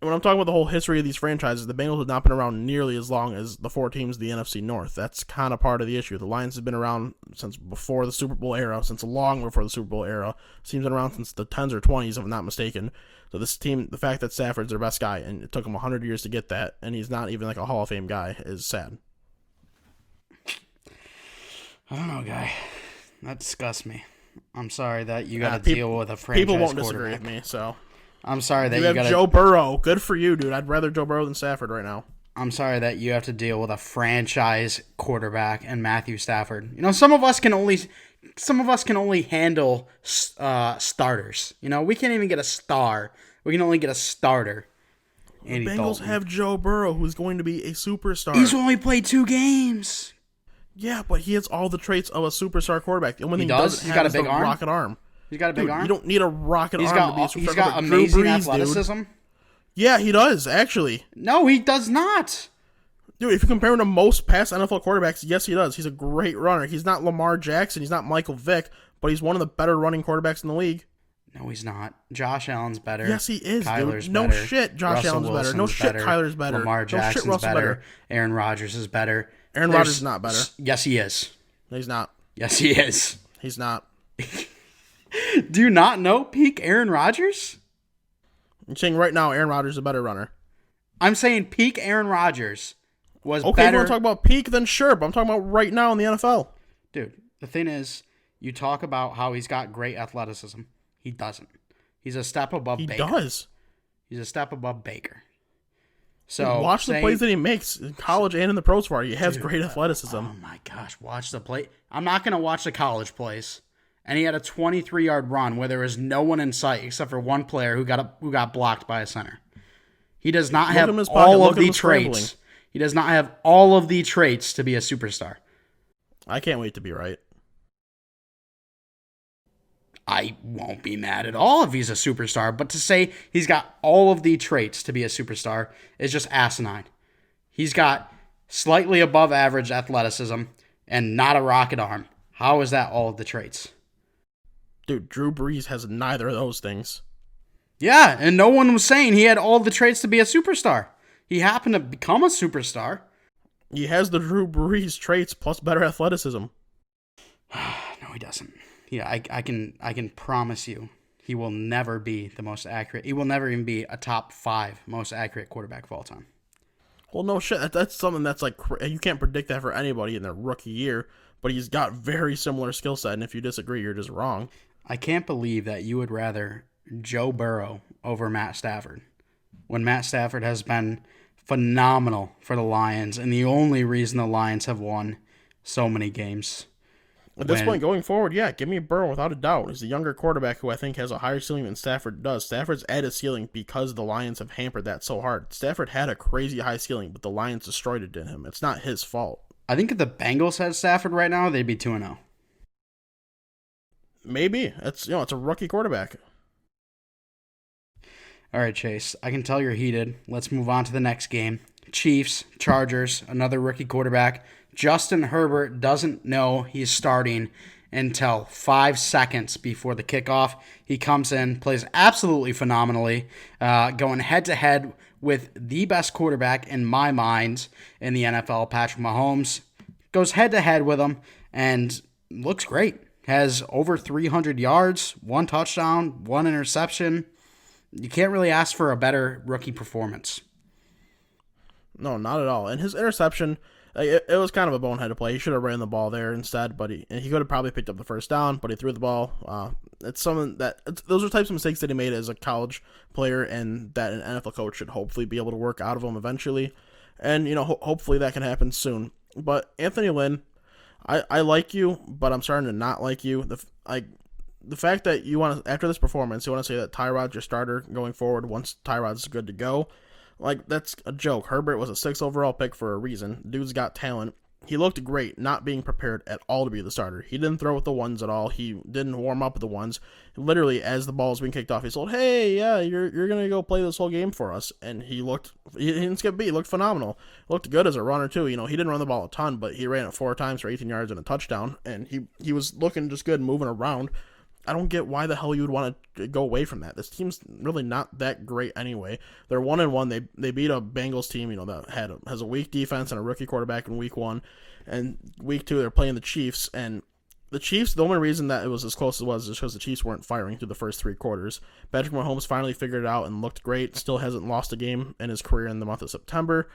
[SPEAKER 2] When I'm talking about the whole history of these franchises, the Bengals have not been around nearly as long as the 4 teams of the NFC North. That's kind of part of the issue. The Lions have been around since before the Super Bowl era, since long before the Super Bowl era. This team's been around since the 10s or 20s, if I'm not mistaken. So this team, the fact that Stafford's their best guy, and it took him 100 years to get that, and he's not even like a Hall of Fame guy, is sad.
[SPEAKER 1] I don't know, guy. That disgusts me. I'm sorry that you got to deal with a franchise
[SPEAKER 2] People won't
[SPEAKER 1] quarterback.
[SPEAKER 2] disagree with me, so...
[SPEAKER 1] I'm sorry that
[SPEAKER 2] you
[SPEAKER 1] you
[SPEAKER 2] have
[SPEAKER 1] got
[SPEAKER 2] Joe Burrow. Good for you, dude. I'd rather Joe Burrow than Stafford right now.
[SPEAKER 1] I'm sorry that you have to deal with a franchise quarterback and Matthew Stafford. Some of us can only handle starters. We can't even get a star. We can only get a starter.
[SPEAKER 2] The Bengals have Joe Burrow, who's going to be a superstar.
[SPEAKER 1] He's only played 2 games.
[SPEAKER 2] Yeah, but he has all the traits of a superstar quarterback. The only thing he doesn't
[SPEAKER 1] He's
[SPEAKER 2] have
[SPEAKER 1] got a
[SPEAKER 2] is
[SPEAKER 1] big
[SPEAKER 2] the
[SPEAKER 1] arm.
[SPEAKER 2] rocket arm.
[SPEAKER 1] He's got a big arm.
[SPEAKER 2] You don't need a rocket arm to be a superstar.
[SPEAKER 1] He's got
[SPEAKER 2] Drew
[SPEAKER 1] amazing
[SPEAKER 2] Brees,
[SPEAKER 1] athleticism.
[SPEAKER 2] Dude. Yeah, he does, actually.
[SPEAKER 1] No, he does not.
[SPEAKER 2] Dude, if you compare him to most past NFL quarterbacks, yes, he does. He's a great runner. He's not Lamar Jackson. He's not Michael Vick, but he's one of the better running quarterbacks in the league.
[SPEAKER 1] No, he's not. Josh Allen's better.
[SPEAKER 2] Yes, he is,
[SPEAKER 1] Kyler's
[SPEAKER 2] dude. No
[SPEAKER 1] better.
[SPEAKER 2] shit, Josh
[SPEAKER 1] Russell
[SPEAKER 2] Allen's better. No
[SPEAKER 1] Wilson's
[SPEAKER 2] shit, Kyler's better.
[SPEAKER 1] Lamar
[SPEAKER 2] No shit,
[SPEAKER 1] Jackson's
[SPEAKER 2] Russell's
[SPEAKER 1] better. Aaron Rodgers is better.
[SPEAKER 2] Aaron Rodgers is not better.
[SPEAKER 1] Yes, he is.
[SPEAKER 2] No, he's not.
[SPEAKER 1] Yes, he is.
[SPEAKER 2] He's not.
[SPEAKER 1] Do you not know peak Aaron Rodgers?
[SPEAKER 2] I'm saying right now, Aaron Rodgers is a better runner.
[SPEAKER 1] I'm saying peak Aaron Rodgers was
[SPEAKER 2] Okay,
[SPEAKER 1] better.
[SPEAKER 2] if you want to talk about peak, then sure, but I'm talking about right now in the NFL.
[SPEAKER 1] Dude, the thing is, you talk about how he's got great athleticism. He doesn't. He's a step above
[SPEAKER 2] He
[SPEAKER 1] Baker.
[SPEAKER 2] does.
[SPEAKER 1] He's a step above Baker. So
[SPEAKER 2] watch the plays that he makes in college and in the pros for. He has great athleticism.
[SPEAKER 1] Oh my gosh, watch the play. I'm not going to watch the college plays. And he had a 23-yard run where there was no one in sight except for one player who got blocked by a center. He does not have all of the traits. He does not have all of the traits to be a superstar.
[SPEAKER 2] I can't wait to be right.
[SPEAKER 1] I won't be mad at all if he's a superstar, but to say he's got all of the traits to be a superstar is just asinine. He's got slightly above average athleticism and not a rocket arm. How is that all of the traits?
[SPEAKER 2] Dude, Drew Brees has neither of those things.
[SPEAKER 1] Yeah, and no one was saying he had all the traits to be a superstar. He happened to become a superstar.
[SPEAKER 2] He has the Drew Brees traits plus better athleticism.
[SPEAKER 1] No, he doesn't. Yeah, I can promise you he will never be the most accurate. He will never even be a top 5 most accurate quarterback of all time.
[SPEAKER 2] Well, no shit. That's something that's like, you can't predict that for anybody in their rookie year, but he's got very similar skill set, and if you disagree, you're just wrong.
[SPEAKER 1] I can't believe that you would rather Joe Burrow over Matt Stafford when Matt Stafford has been phenomenal for the Lions and the only reason the Lions have won so many games.
[SPEAKER 2] At this point, going forward, yeah, give me Burrow without a doubt. He's a younger quarterback who I think has a higher ceiling than Stafford does. Stafford's added ceiling because the Lions have hampered that so hard. Stafford had a crazy high ceiling, but the Lions destroyed it in him. It's not his fault.
[SPEAKER 1] I think if the Bengals had Stafford right now, they'd be 2-0.
[SPEAKER 2] Maybe. It's a rookie quarterback.
[SPEAKER 1] All right, Chase, I can tell you're heated. Let's move on to the next game. Chiefs, Chargers, another rookie quarterback. Justin Herbert doesn't know he's starting until 5 seconds before the kickoff. He comes in, plays absolutely phenomenally, going head-to-head with the best quarterback in my mind in the NFL, Patrick Mahomes. Goes head-to-head with him and looks great. Has over 300 yards, 1 touchdown, 1 interception. You can't really ask for a better rookie performance.
[SPEAKER 2] No, not at all. And his interception, it was kind of a boneheaded play. He should have ran the ball there instead, but he could have probably picked up the first down, but he threw the ball. It's something those are types of mistakes that he made as a college player, and that an NFL coach should hopefully be able to work out of them eventually. And hopefully that can happen soon. But Anthony Lynn, I like you, but I'm starting to not like you. The fact that you want to, after this performance, you want to say that Tyrod's your starter going forward once Tyrod's good to go. Like, that's a joke. Herbert was a 6th overall pick for a reason. Dude's got talent. He looked great, not being prepared at all to be the starter. He didn't throw with the ones at all. He didn't warm up with the ones. Literally, as the ball was being kicked off, he told, "Hey, yeah, you're going to go play this whole game for us." And he didn't skip a beat. He looked phenomenal. Looked good as a runner, too. He didn't run the ball a ton, but he ran it 4 times for 18 yards and a touchdown. And he was looking just good, moving around. I don't get why the hell you would want to go away from that. This team's really not that great anyway. They're 1-1. They beat a Bengals team, that has a weak defense and a rookie quarterback in week 1. And week 2, they're playing the Chiefs. And the Chiefs, the only reason that it was as close as it was is because the Chiefs weren't firing through the first 3 quarters. Patrick Mahomes finally figured it out and looked great. Still hasn't lost a game in his career in the month of September.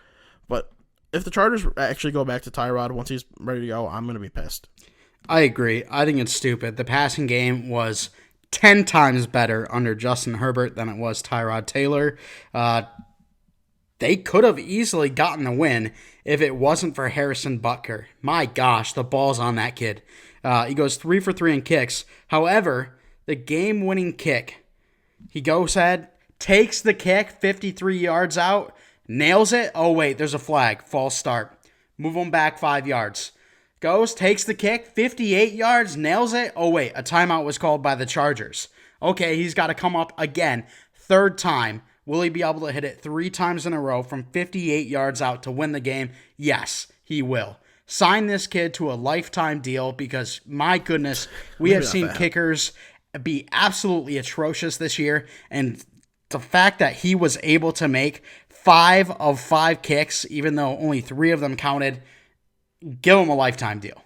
[SPEAKER 2] But if the Chargers actually go back to Tyrod once he's ready to go, I'm going to be pissed.
[SPEAKER 1] I agree. I think it's stupid. The passing game was 10 times better under Justin Herbert than it was Tyrod Taylor. They could have easily gotten a win if it wasn't for Harrison Butker. My gosh, the ball's on that kid. He goes 3 for 3 in kicks. However, the game-winning kick, he goes ahead, takes the kick 53 yards out, nails it. Oh, wait, there's a flag. False start. Move him back 5 yards. Goes, takes the kick, 58 yards, nails it. Oh, wait, a timeout was called by the Chargers. Okay, he's got to come up again. 3rd time, Will he be able to hit it 3 times in a row from 58 yards out to win the game? Yes, he will. Sign this kid to a lifetime deal because, my goodness, we have seen kickers be absolutely atrocious this year. And the fact that he was able to make 5 of 5 kicks, even though only 3 of them counted, give him a lifetime deal.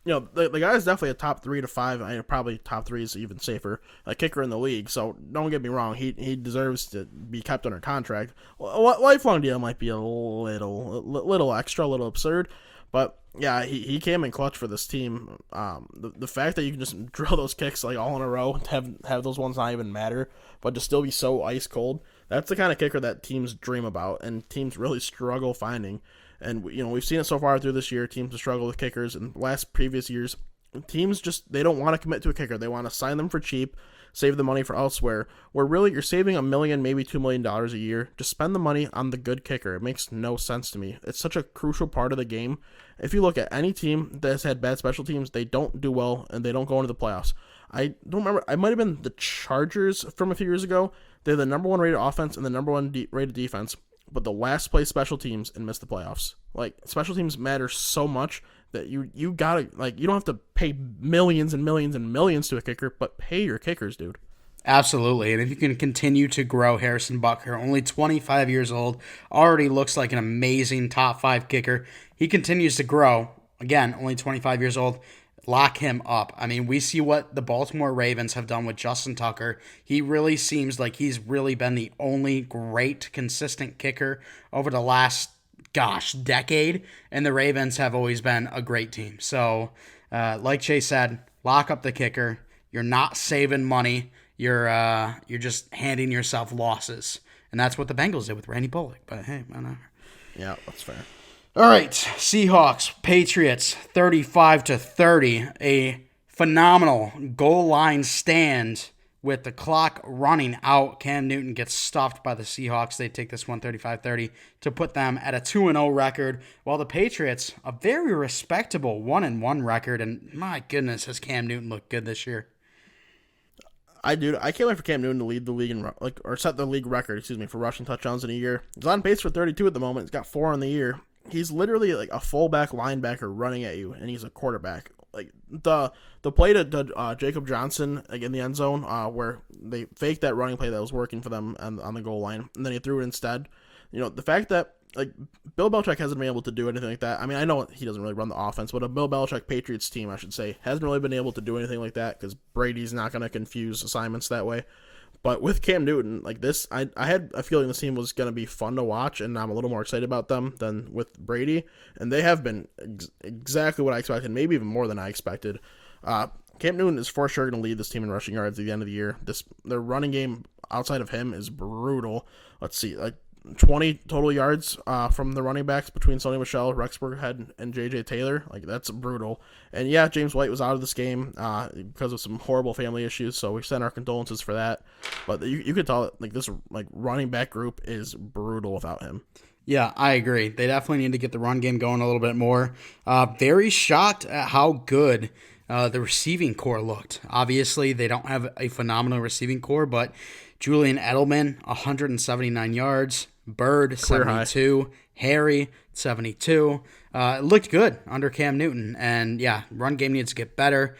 [SPEAKER 2] The guy is definitely a top 3 to 5. Probably top 3 is even safer. A kicker in the league. So don't get me wrong. He deserves to be kept under contract. A lifelong deal might be a little extra, a little absurd. But yeah, he came in clutch for this team. The fact that you can just drill those kicks like all in a row, have those ones not even matter, but to still be so ice cold. That's the kind of kicker that teams dream about, and teams really struggle finding. And we've seen it so far through this year. Teams struggle with kickers. In previous years, teams they don't want to commit to a kicker. They want to sign them for cheap, save the money for elsewhere. Where really you're saving $1 million, maybe $2 million a year. Just spend the money on the good kicker. It makes no sense to me. It's such a crucial part of the game. If you look at any team that's had bad special teams, they don't do well and they don't go into the playoffs. I don't remember. It might have been the Chargers from a few years ago. They're the number 1 rated offense and the number 1 rated defense, but the last place special teams and missed the playoffs. Like, special teams matter so much that you gotta, you don't have to pay millions and millions and millions to a kicker, but pay your kickers, dude.
[SPEAKER 1] Absolutely. And if you can continue to grow Harrison Butker, only 25 years old, already looks like an amazing top 5 kicker. He continues to grow. Again, only 25 years old. Lock him up. I mean, we see what the Baltimore Ravens have done with Justin Tucker. He really seems like he's really been the only great, consistent kicker over the last, decade. And the Ravens have always been a great team. So, like Chase said, lock up the kicker. You're not saving money. You're just handing yourself losses. And that's what the Bengals did with Randy Bullock. But hey, whatever.
[SPEAKER 2] Yeah, that's fair.
[SPEAKER 1] All right, Seahawks, Patriots, 35-30. A phenomenal goal line stand with the clock running out. Cam Newton gets stuffed by the Seahawks. They take this one 35-30 to put them at a 2-0 record, while the Patriots, a very respectable 1-1 record. And my goodness, has Cam Newton looked good this year.
[SPEAKER 2] I can't wait for Cam Newton to lead the league or set the league record, for rushing touchdowns in a year. He's on pace for 32 at the moment. He's got 4 in the year. He's literally like a fullback linebacker running at you, and he's a quarterback. Like the play to Jacob Johnson in the end zone, where they faked that running play that was working for them on the goal line, and then he threw it instead. The fact that Bill Belichick hasn't been able to do anything like that. I mean, I know he doesn't really run the offense, but a Bill Belichick Patriots team, I should say, hasn't really been able to do anything like that because Brady's not going to confuse assignments that way. But with Cam Newton, this, I had a feeling this team was going to be fun to watch, and I'm a little more excited about them than with Brady. And they have been exactly what I expected, maybe even more than I expected. Cam Newton is for sure going to lead this team in rushing yards at the end of the year. Their running game outside of him is brutal. Let's see, 20 total yards from the running backs between Sonny Michel, Rex Burkhead, and J.J. Taylor. That's brutal. And yeah, James White was out of this game because of some horrible family issues, so we send our condolences for that. But you could tell this running back group is brutal without him.
[SPEAKER 1] Yeah, I agree. They definitely need to get the run game going a little bit more. Very shocked at how good the receiving core looked. Obviously, they don't have a phenomenal receiving core, but Julian Edelman, 179 yards. Bird, 72. Harry, 72. It looked good under Cam Newton. And yeah, run game needs to get better.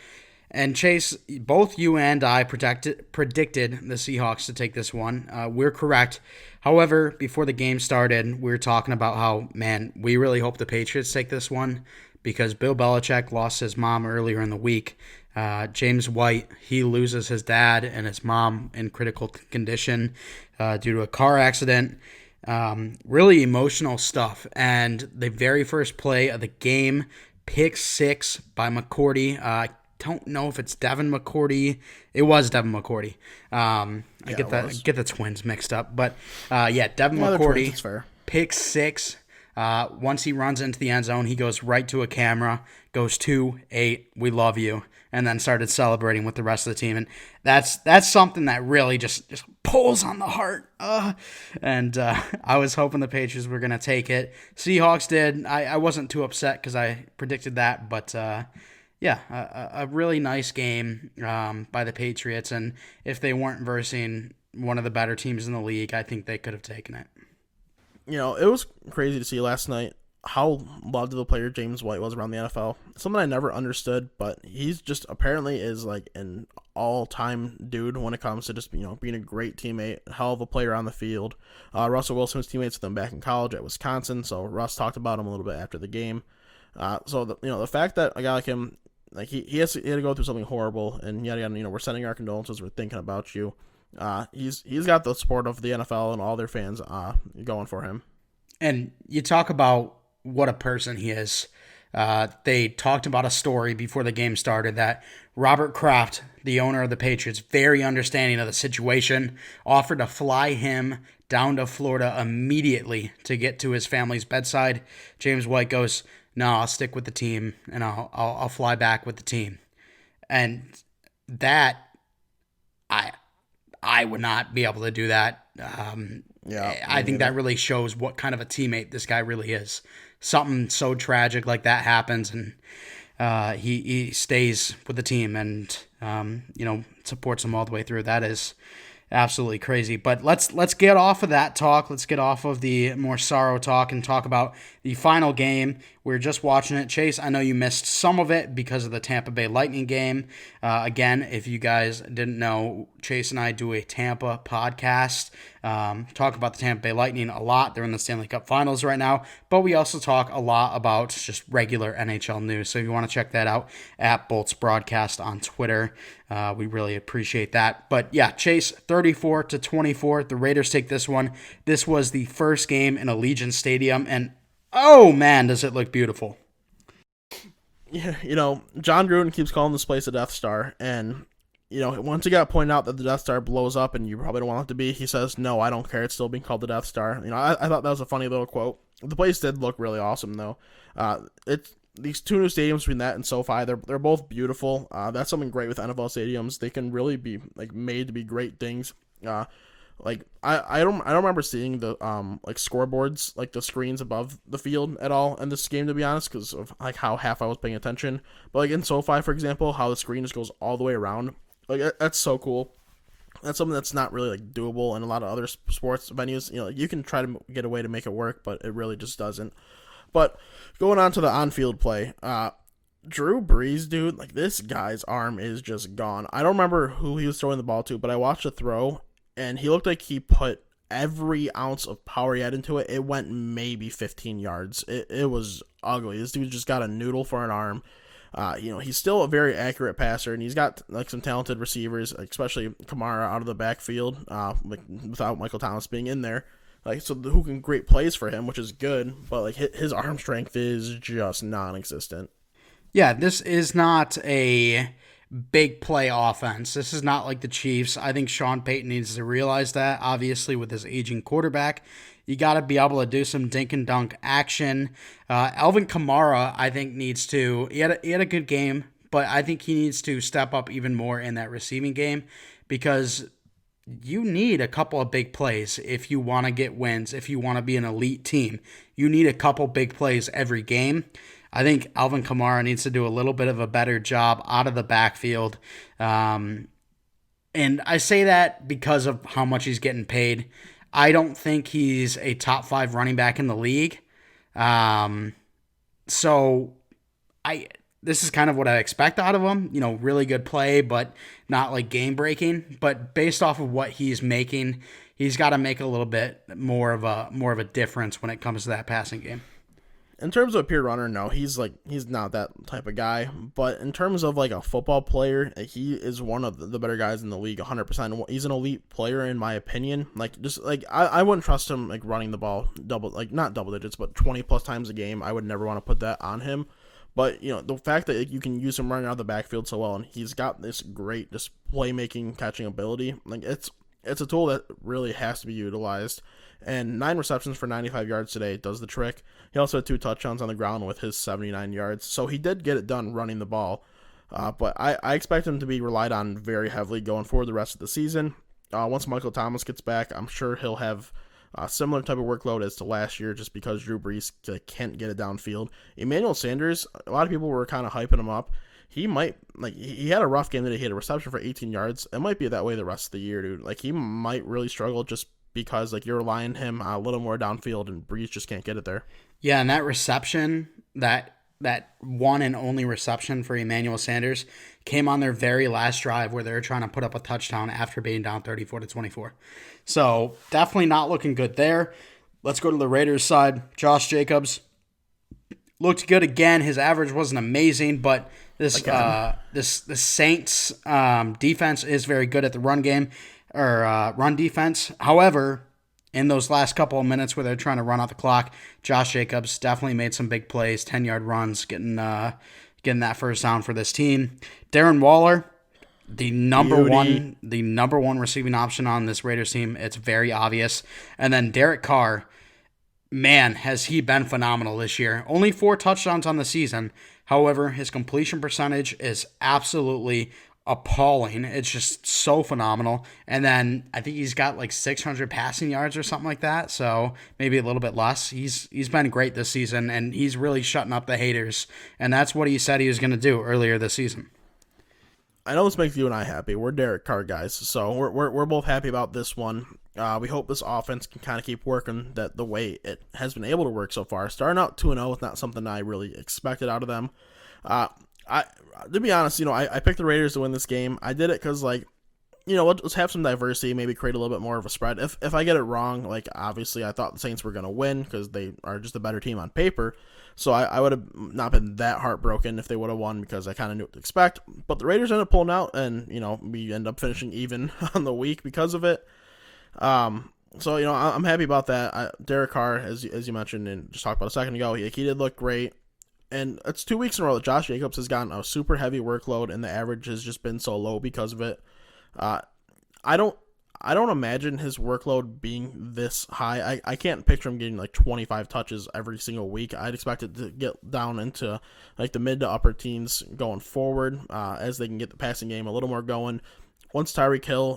[SPEAKER 1] And Chase, both you and I predicted the Seahawks to take this one. We're correct. However, before the game started, we were talking about how, man, we really hope the Patriots take this one because Bill Belichick lost his mom earlier in the week. James White, he loses his dad and his mom in critical condition due to a car accident. Really emotional stuff. And the very first play of the game, pick 6 by McCourty. I don't know if it's Devin McCourty. It was Devin McCourty. I get the twins mixed up. But Devin McCourty,
[SPEAKER 2] twins, fair.
[SPEAKER 1] Pick 6. Once he runs into the end zone, he goes right to a camera, goes 2-8, we love you, and then started celebrating with the rest of the team. And that's something that really just pulls on the heart. I was hoping the Patriots were going to take it. Seahawks did. I wasn't too upset because I predicted that, but a really nice game by the Patriots. And if they weren't versing one of the better teams in the league. I think they could have taken it.
[SPEAKER 2] It was crazy to see last night how loved of a player James White was around the NFL. Something I never understood, but he's just apparently is like an all-time dude when it comes to just being a great teammate, hell of a player on the field. Russell Wilson was teammates with him back in college at Wisconsin, so Russ talked about him a little bit after the game. So the fact that a guy like him, like he had to go through something horrible, and yada yada. We're sending our condolences. We're thinking about you. He's got the support of the NFL and all their fans going for him.
[SPEAKER 1] And you talk about what a person he is. They talked about a story before the game started that Robert Kraft, the owner of the Patriots, very understanding of the situation, offered to fly him down to Florida immediately to get to his family's bedside. James White goes, "No, I'll stick with the team, and I'll fly back with the team." And that, I would not be able to do that. I think that really shows what kind of a teammate this guy really is. Something so tragic like that happens, and he stays with the team and supports them all the way through. That is absolutely crazy. But let's get off of that talk. Let's get off of the more sorrow talk and talk about the final game. We were just watching it. Chase, I know you missed some of it because of the Tampa Bay Lightning game. Again, if you guys didn't know, Chase and I do a Tampa podcast. Talk about the Tampa Bay Lightning a lot. They're in the Stanley Cup Finals right now. But we also talk a lot about just regular NHL news. So if you want to check that out, at Bolts Broadcast on Twitter. We really appreciate that. But yeah, Chase, 34-24. The Raiders take this one. This was the first game in Allegiant Stadium, and oh man, does it look beautiful.
[SPEAKER 2] Yeah, John Gruden keeps calling this place a Death Star, and once it got pointed out that the Death Star blows up and you probably don't want it to be, he says, "No, I don't care. It's still being called the Death Star." I thought that was a funny little quote. The place did look really awesome, though. It's these two new stadiums between that and SoFi. They're both beautiful. That's something great with NFL stadiums. They can really be made to be great things. I don't remember seeing the scoreboards, like the screens above the field at all in this game, to be honest, because of how half I was paying attention. But in SoFi, for example, how the screen just goes all the way around, that's so cool. That's something that's not really doable in a lot of other sports venues. You can try to get a way to make it work, but it really just doesn't. But going on to the on-field play, Drew Brees, dude, this guy's arm is just gone. I don't remember who he was throwing the ball to, but I watched the throw, and he looked like he put every ounce of power he had into it. It went maybe 15 yards. It was ugly. This dude just got a noodle for an arm. He's still a very accurate passer, and he's got some talented receivers, especially Kamara out of the backfield, without Michael Thomas being in there. So who can create plays for him, which is good, but his arm strength is just non-existent.
[SPEAKER 1] Yeah, this is not a big play offense. This is not like the Chiefs. I think Sean Payton needs to realize that, obviously, with his aging quarterback. You got to be able to do some dink and dunk action. Alvin Kamara, I think, needs to. He had a good game, but I think he needs to step up even more in that receiving game, because you need a couple of big plays if you want to get wins, if you want to be an elite team. You need a couple big plays every game. I think Alvin Kamara needs to do a little bit of a better job out of the backfield. And I say that because of how much he's getting paid. I don't think he's a top 5 running back in the league. So this is kind of what I expect out of him. Really good play, but not game breaking. But based off of what he's making, he's got to make a little bit more of a difference when it comes to that passing game.
[SPEAKER 2] In terms of a pure runner, no, he's not that type of guy. But in terms of a football player, he is one of the better guys in the league, 100%. He's an elite player in my opinion. I wouldn't trust him running the ball not double digits, but 20 plus times a game. I would never want to put that on him. But the fact that you can use him running out of the backfield so well, and he's got this great just playmaking, catching ability, it's a tool that really has to be utilized. And 9 receptions for 95 yards today does the trick. He also had 2 touchdowns on the ground with his 79 yards. So he did get it done running the ball. But I expect him to be relied on very heavily going forward the rest of the season. Once Michael Thomas gets back, I'm sure he'll have a similar type of workload as to last year, just because Drew Brees can't get it downfield. Emmanuel Sanders, a lot of people were kind of hyping him up. he might, like, he had a rough game that he had a reception for 18 yards. It might be that way the rest of the year, dude. Like, he might really struggle just because, like, you're relying him a little more downfield, and Breeze just can't get it there.
[SPEAKER 1] Yeah, and that reception, that one and only reception for Emmanuel Sanders came on their very last drive where they were trying to put up a touchdown after being down 34-24. So definitely not looking good there. Let's go to the Raiders side. Josh Jacobs looked good again. His average wasn't amazing, but the Saints defense is very good at the run game or run defense. However, in those last couple of minutes where they're trying to run out the clock, Josh Jacobs definitely made some big plays, 10-yard runs, getting that first down for this team. Darren Waller, the number one receiving option on this Raiders team. It's very obvious. And then Derek Carr, man, has he been phenomenal this year. Only 4 touchdowns on the season. However, his completion percentage is absolutely appalling. It's just so phenomenal. And then I think he's got like 600 passing yards or something like that. So maybe a little bit less. He's been great this season, and he's really shutting up the haters. And that's what he said he was going to do earlier this season.
[SPEAKER 2] I know this makes you and I happy. We're Derek Carr guys, so we're both happy about this one. We hope this offense can kind of keep working the way it has been able to work so far. Starting out 2-0 is not something I really expected out of them. To be honest, I picked the Raiders to win this game. I did it because, like, let's have some diversity, maybe create a little bit more of a spread. If I get it wrong, like, obviously I thought the Saints were going to win because they are just a better team on paper. So I would have not been that heartbroken if they would have won because I kind of knew what to expect. But the Raiders ended up pulling out, and, we end up finishing even on the week because of it. So, I'm happy about that. Derek Carr, as you mentioned and just talked about a second ago, he did look great. And it's 2 weeks in a row that Josh Jacobs has gotten a super heavy workload, and the average has just been so low because of it. I don't imagine his workload being this high. I can't picture him getting like 25 touches every single week. I'd expect it to get down into like the mid to upper teens going forward as they can get the passing game a little more going. Once Henry Ruggs,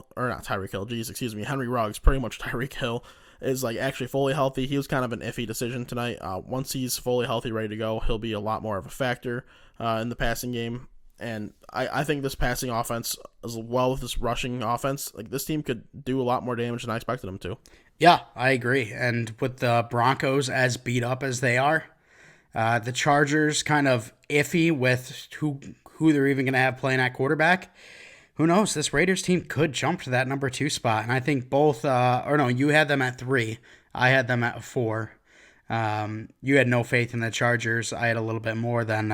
[SPEAKER 2] pretty much Tyreek Hill, is like actually fully healthy. He was kind of an iffy decision tonight. Once he's fully healthy, ready to go, he'll be a lot more of a factor in the passing game. And I think this passing offense, as well as this rushing offense, like this team could do a lot more damage than I expected them to.
[SPEAKER 1] Yeah, I agree. And with the Broncos as beat up as they are, the Chargers kind of iffy with who they're even going to have playing at quarterback. Who knows? This Raiders team could jump to that number 2 spot. And I think both, you had them at 3. I had them at 4. You had no faith in the Chargers. I had a little bit more than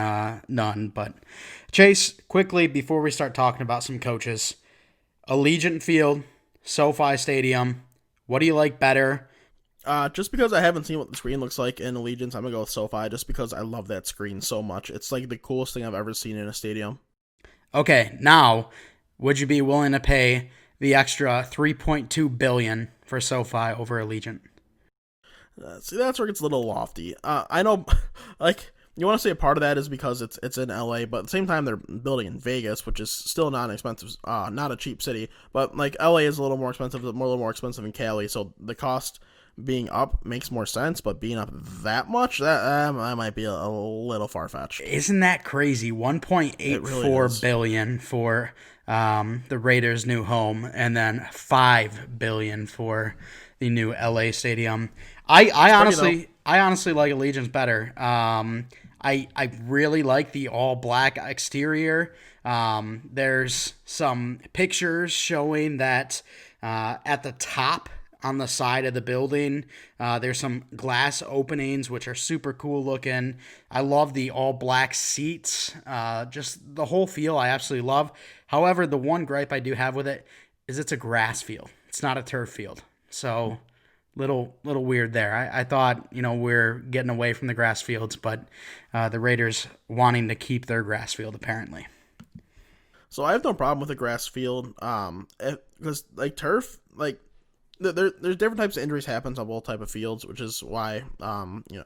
[SPEAKER 1] none. But Chase, quickly, before we start talking about some coaches, Allegiant Field, SoFi Stadium, what do you like better?
[SPEAKER 2] Just because I haven't seen what the screen looks like in Allegiance, I'm going to go with SoFi just because I love that screen so much. It's like the coolest thing I've ever seen in a stadium.
[SPEAKER 1] Okay, now, would you be willing to pay the extra $3.2 billion for SoFi over Allegiant?
[SPEAKER 2] See, that's where it gets a little lofty. I know, like, you want to say a part of that is because it's in LA, but at the same time they're building in Vegas, which is still not an expensive, not a cheap city. But like LA is a little more expensive, in Cali, so the cost being up makes more sense. But being up that much, that might be a little far fetched.
[SPEAKER 1] Isn't that crazy? $1.84 billion for the Raiders' new home, and then $5 billion for the new LA stadium. I honestly like Allegiance better. I really like the all black exterior. There's some pictures showing that at the top on the side of the building, there's some glass openings which are super cool looking. I love the all black seats. Just the whole feel I absolutely love. However, the one gripe I do have with it is it's a grass field. It's not a turf field. So little weird there. I thought, we're getting away from the grass fields, but the Raiders wanting to keep their grass field apparently.
[SPEAKER 2] So I have no problem with the grass field, because like turf, like there's different types of injuries happens on both type of fields, which is why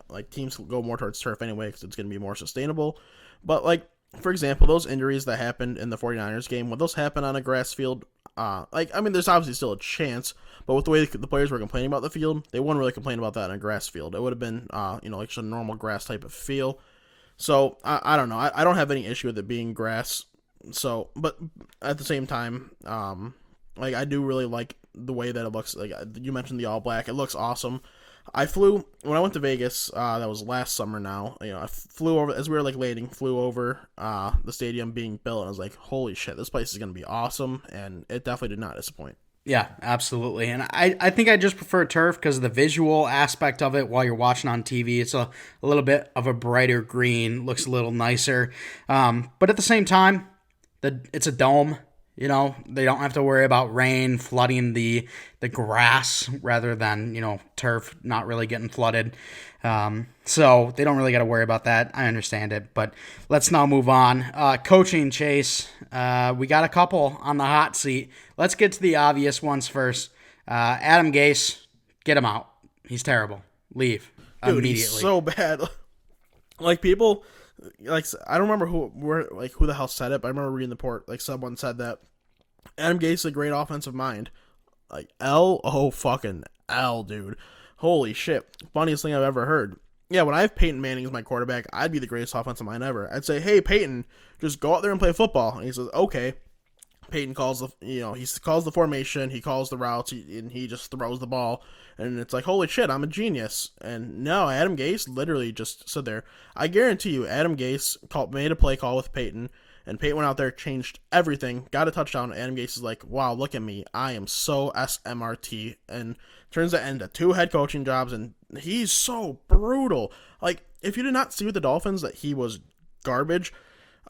[SPEAKER 2] like teams go more towards turf anyway because it's going to be more sustainable. But like for example, those injuries that happened in the 49ers game, when those happen on a grass field, there's obviously still a chance, but with the way the players were complaining about the field, they wouldn't really complain about that in a grass field. It would have been, like just a normal grass type of feel. So I don't know. I don't have any issue with it being grass. So, but at the same time, like I do really like the way that it looks. Like you mentioned the all black, it looks awesome. I flew when I went to Vegas. That was last summer. Now, I flew over as we were like landing. Flew over the stadium being built, and I was like, "Holy shit, this place is gonna be awesome!" And it definitely did not disappoint.
[SPEAKER 1] Yeah, absolutely. And I think I just prefer turf because of the visual aspect of it while you're watching on TV. It's a little bit of a brighter green, looks a little nicer. But at the same time, it's a dome. They don't have to worry about rain flooding the grass rather than, turf not really getting flooded. So they don't really got to worry about that. I understand it. But let's now move on. Coaching, Chase. We got a couple on the hot seat. Let's get to the obvious ones first. Adam Gase, get him out. He's terrible. Leave
[SPEAKER 2] Dude,
[SPEAKER 1] immediately.
[SPEAKER 2] he's so bad. Like people, like I don't remember who the hell said it, but I remember reading the report. Like someone said that Adam Gase is a great offensive mind. Like fucking L, dude. Holy shit, funniest thing I've ever heard. Yeah, when I have Peyton Manning as my quarterback, I'd be the greatest offensive mind ever. I'd say, hey Peyton, just go out there and play football. And he says, okay. Peyton calls he calls the formation, he calls the routes, and he just throws the ball, and it's like, holy shit, I'm a genius. And no, Adam Gase literally just stood there. I guarantee you, Adam Gase made a play call with Peyton, and Peyton went out there, changed everything, got a touchdown. Adam Gase is like, wow, look at me, I am so SMRT, and turns that into 2 head coaching jobs, and he's so brutal. Like, if you did not see with the Dolphins that he was garbage,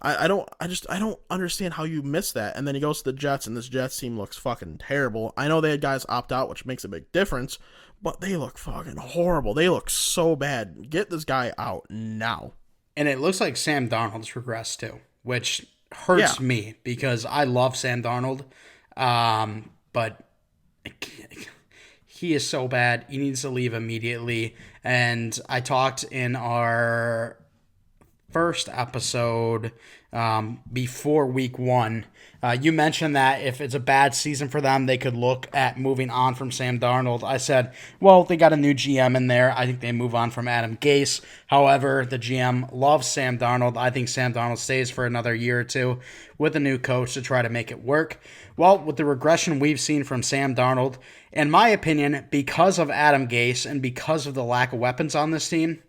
[SPEAKER 2] I don't understand how you miss that. And then he goes to the Jets, and this Jets team looks fucking terrible. I know they had guys opt out, which makes a big difference, but they look fucking horrible. They look so bad. Get this guy out now.
[SPEAKER 1] And it looks like Sam Darnold's regressed too, which hurts me because I love Sam Darnold. But he is so bad. He needs to leave immediately. And I talked in our first episode before week 1. You mentioned that if it's a bad season for them, they could look at moving on from Sam Darnold. I said, well, they got a new GM in there. I think they move on from Adam Gase. However, the GM loves Sam Darnold. I think Sam Darnold stays for another year or two with a new coach to try to make it work. Well, with the regression we've seen from Sam Darnold, in my opinion, because of Adam Gase and because of the lack of weapons on this team,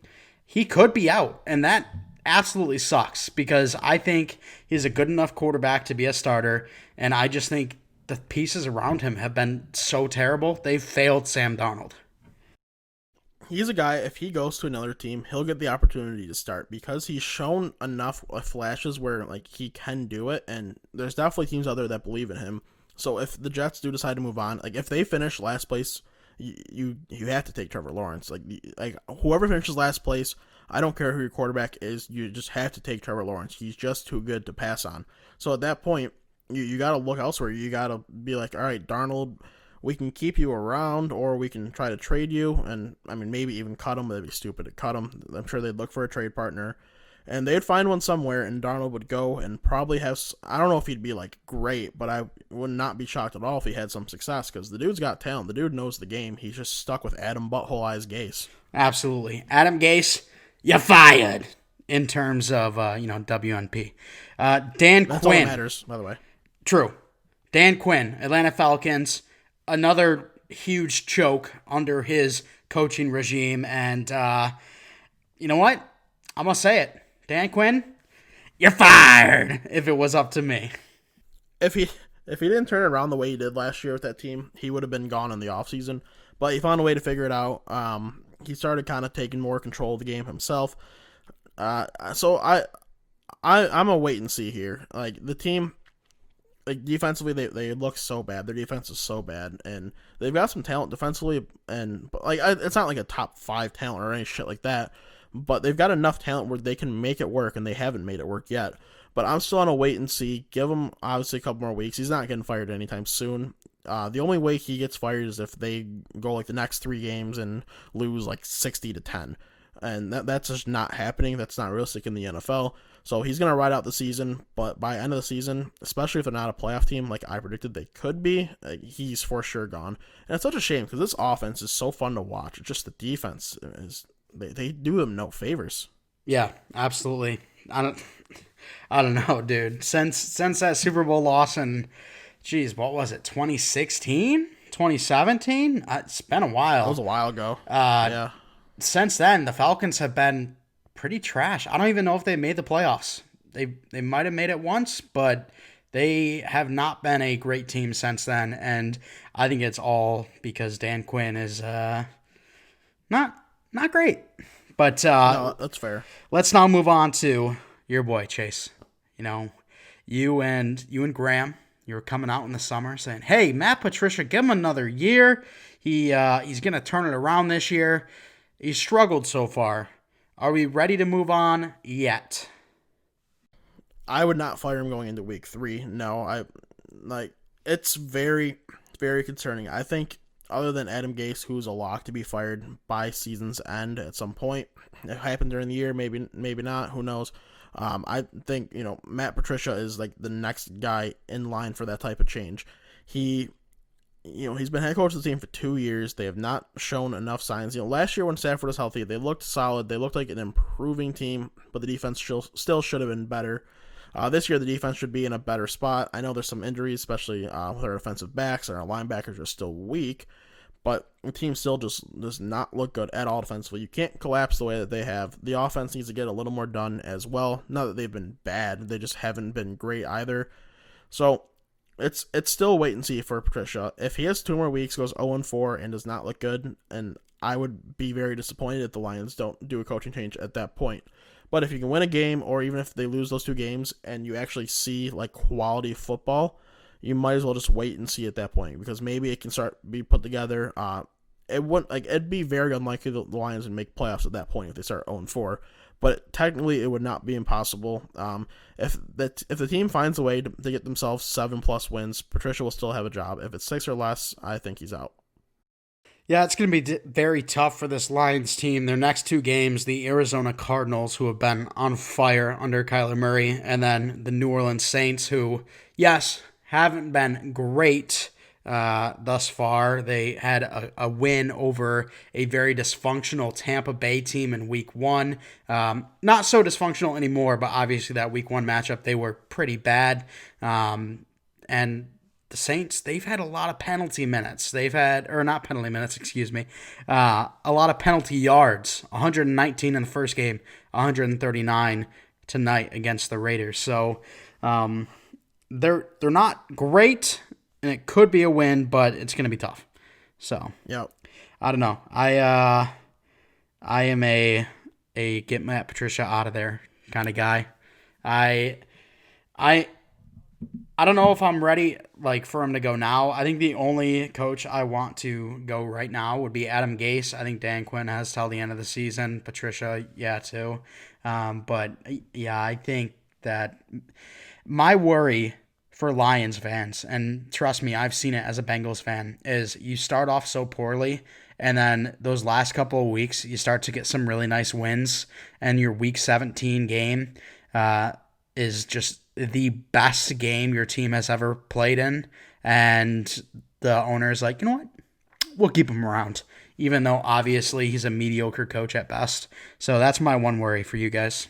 [SPEAKER 1] he could be out. And that absolutely sucks because I think he's a good enough quarterback to be a starter, and I just think the pieces around him have been so terrible. They've failed Sam Darnold.
[SPEAKER 2] He's a guy, if he goes to another team, he'll get the opportunity to start because he's shown enough flashes where like he can do it, and there's definitely teams out there that believe in him. So if the Jets do decide to move on, like if they finish last place, you have to take Trevor Lawrence. Like whoever finishes last place, I don't care who your quarterback is, you just have to take Trevor Lawrence. He's just too good to pass on. So at that point, you got to look elsewhere. You got to be like, all right, Darnold, we can keep you around, or we can try to trade you, and I mean maybe even cut him. That'd be stupid to cut him. I'm sure they'd look for a trade partner, and they'd find one somewhere, and Darnold would go and probably have. I don't know if he'd be like great, but I would not be shocked at all if he had some success because the dude's got talent. The dude knows the game. He's just stuck with Adam Butthole Eyes Gase.
[SPEAKER 1] Absolutely, Adam Gase, you're fired. In terms of WNP, Dan
[SPEAKER 2] That's
[SPEAKER 1] Quinn.
[SPEAKER 2] all that matters, by the way.
[SPEAKER 1] True. Dan Quinn, Atlanta Falcons, another huge choke under his coaching regime. And you know what? I'm going to say it. Dan Quinn, you're fired if it was up to me.
[SPEAKER 2] If he didn't turn it around the way he did last year with that team, he would have been gone in the offseason. But he found a way to figure it out. He started kind of taking more control of the game himself. So I'm a wait and see here. Like the team, like defensively, they look so bad. Their defense is so bad, and they've got some talent defensively, but it's not like a top 5 talent or any shit like that. But they've got enough talent where they can make it work, and they haven't made it work yet. But I'm still on a wait and see. Give him obviously a couple more weeks. He's not getting fired anytime soon. The only way he gets fired is if they go like the next 3 games and lose like 60-10. And that's just not happening. That's not realistic in the NFL. So he's going to ride out the season, but by end of the season, especially if they're not a playoff team like I predicted they could be, he's for sure gone. And it's such a shame because this offense is so fun to watch. It's just the defense they do them no favors.
[SPEAKER 1] Yeah, absolutely. I don't I don't know, dude. Since that Super Bowl loss in, geez, what was it, 2016, 2017? It's been a
[SPEAKER 2] That was
[SPEAKER 1] while.
[SPEAKER 2] a while ago.
[SPEAKER 1] Uh,
[SPEAKER 2] Yeah.
[SPEAKER 1] since then, the Falcons have been pretty trash. I don't even know if they made the playoffs. They might have made it once, but they have not been a great team since then. And I think it's all because Dan Quinn is not not great. But
[SPEAKER 2] No, that's fair.
[SPEAKER 1] let's now move on to your boy Chase. You know, you and Graham, you were coming out in the summer saying, "Hey, Matt Patricia, give him another year. He's gonna turn it around this year. He's struggled so far. Are we ready to move on yet?"
[SPEAKER 2] I would not fire him going into week 3. No, I like it's very very concerning. I think other than Adam Gase, who's a lock to be fired by season's end at some point, it happened during the year, maybe not, who knows. I think Matt Patricia is like the next guy in line for that type of change. He he's been head coach of the team for 2 years. They have not shown enough signs. Last year when Stafford was healthy, they looked solid. They looked like an improving team, but the defense still should have been better. This year, the defense should be in a better spot. I know there's some injuries, especially with our defensive backs, and our linebackers are still weak, but the team still just does not look good at all defensively. You can't collapse the way that they have. The offense needs to get a little more done as well. Not that they've been bad, they just haven't been great either. So it's still wait and see for Patricia. If he has 2 more weeks, goes 0-4, and does not look good, and I would be very disappointed if the Lions don't do a coaching change at that point. But if you can win a game, or even if they lose those 2 games, and you actually see like quality football, you might as well just wait and see at that point, because maybe it can start be put together. It'd be very unlikely the Lions would make playoffs at that point if they start 0-4. But technically, it would not be impossible. If the team finds a way to get themselves 7+ wins, Patricia will still have a job. If it's 6 or less, I think he's out.
[SPEAKER 1] Yeah, it's going to be very tough for this Lions team. Their next 2 games, the Arizona Cardinals, who have been on fire under Kyler Murray, and then the New Orleans Saints, who, yes, haven't been great thus far. They had a win over a very dysfunctional Tampa Bay team in week 1. Not so dysfunctional anymore, but obviously that week 1 matchup, they were pretty bad. And the Saints, they've had a lot of penalty minutes. Or not penalty minutes, excuse me. A lot of penalty yards. 119 in the first game, 139 tonight against the Raiders. So they're not great, and it could be a win, but it's going to be tough. So
[SPEAKER 2] Yep.
[SPEAKER 1] I don't know. I am a get Matt Patricia out of there kind of guy. I don't know if I'm ready for him to go now. I think the only coach I want to go right now would be Adam Gase. I think Dan Quinn has till the end of the season. Patricia, yeah, too. But yeah, I think that my worry for Lions fans, and trust me, I've seen it as a Bengals fan, is you start off so poorly, and then those last couple of weeks you start to get some really nice wins, and your Week 17 game is just the best game your team has ever played in, and the owner is like, you know what, we'll keep him around, even though obviously he's a mediocre coach at best. So that's my one worry for you guys.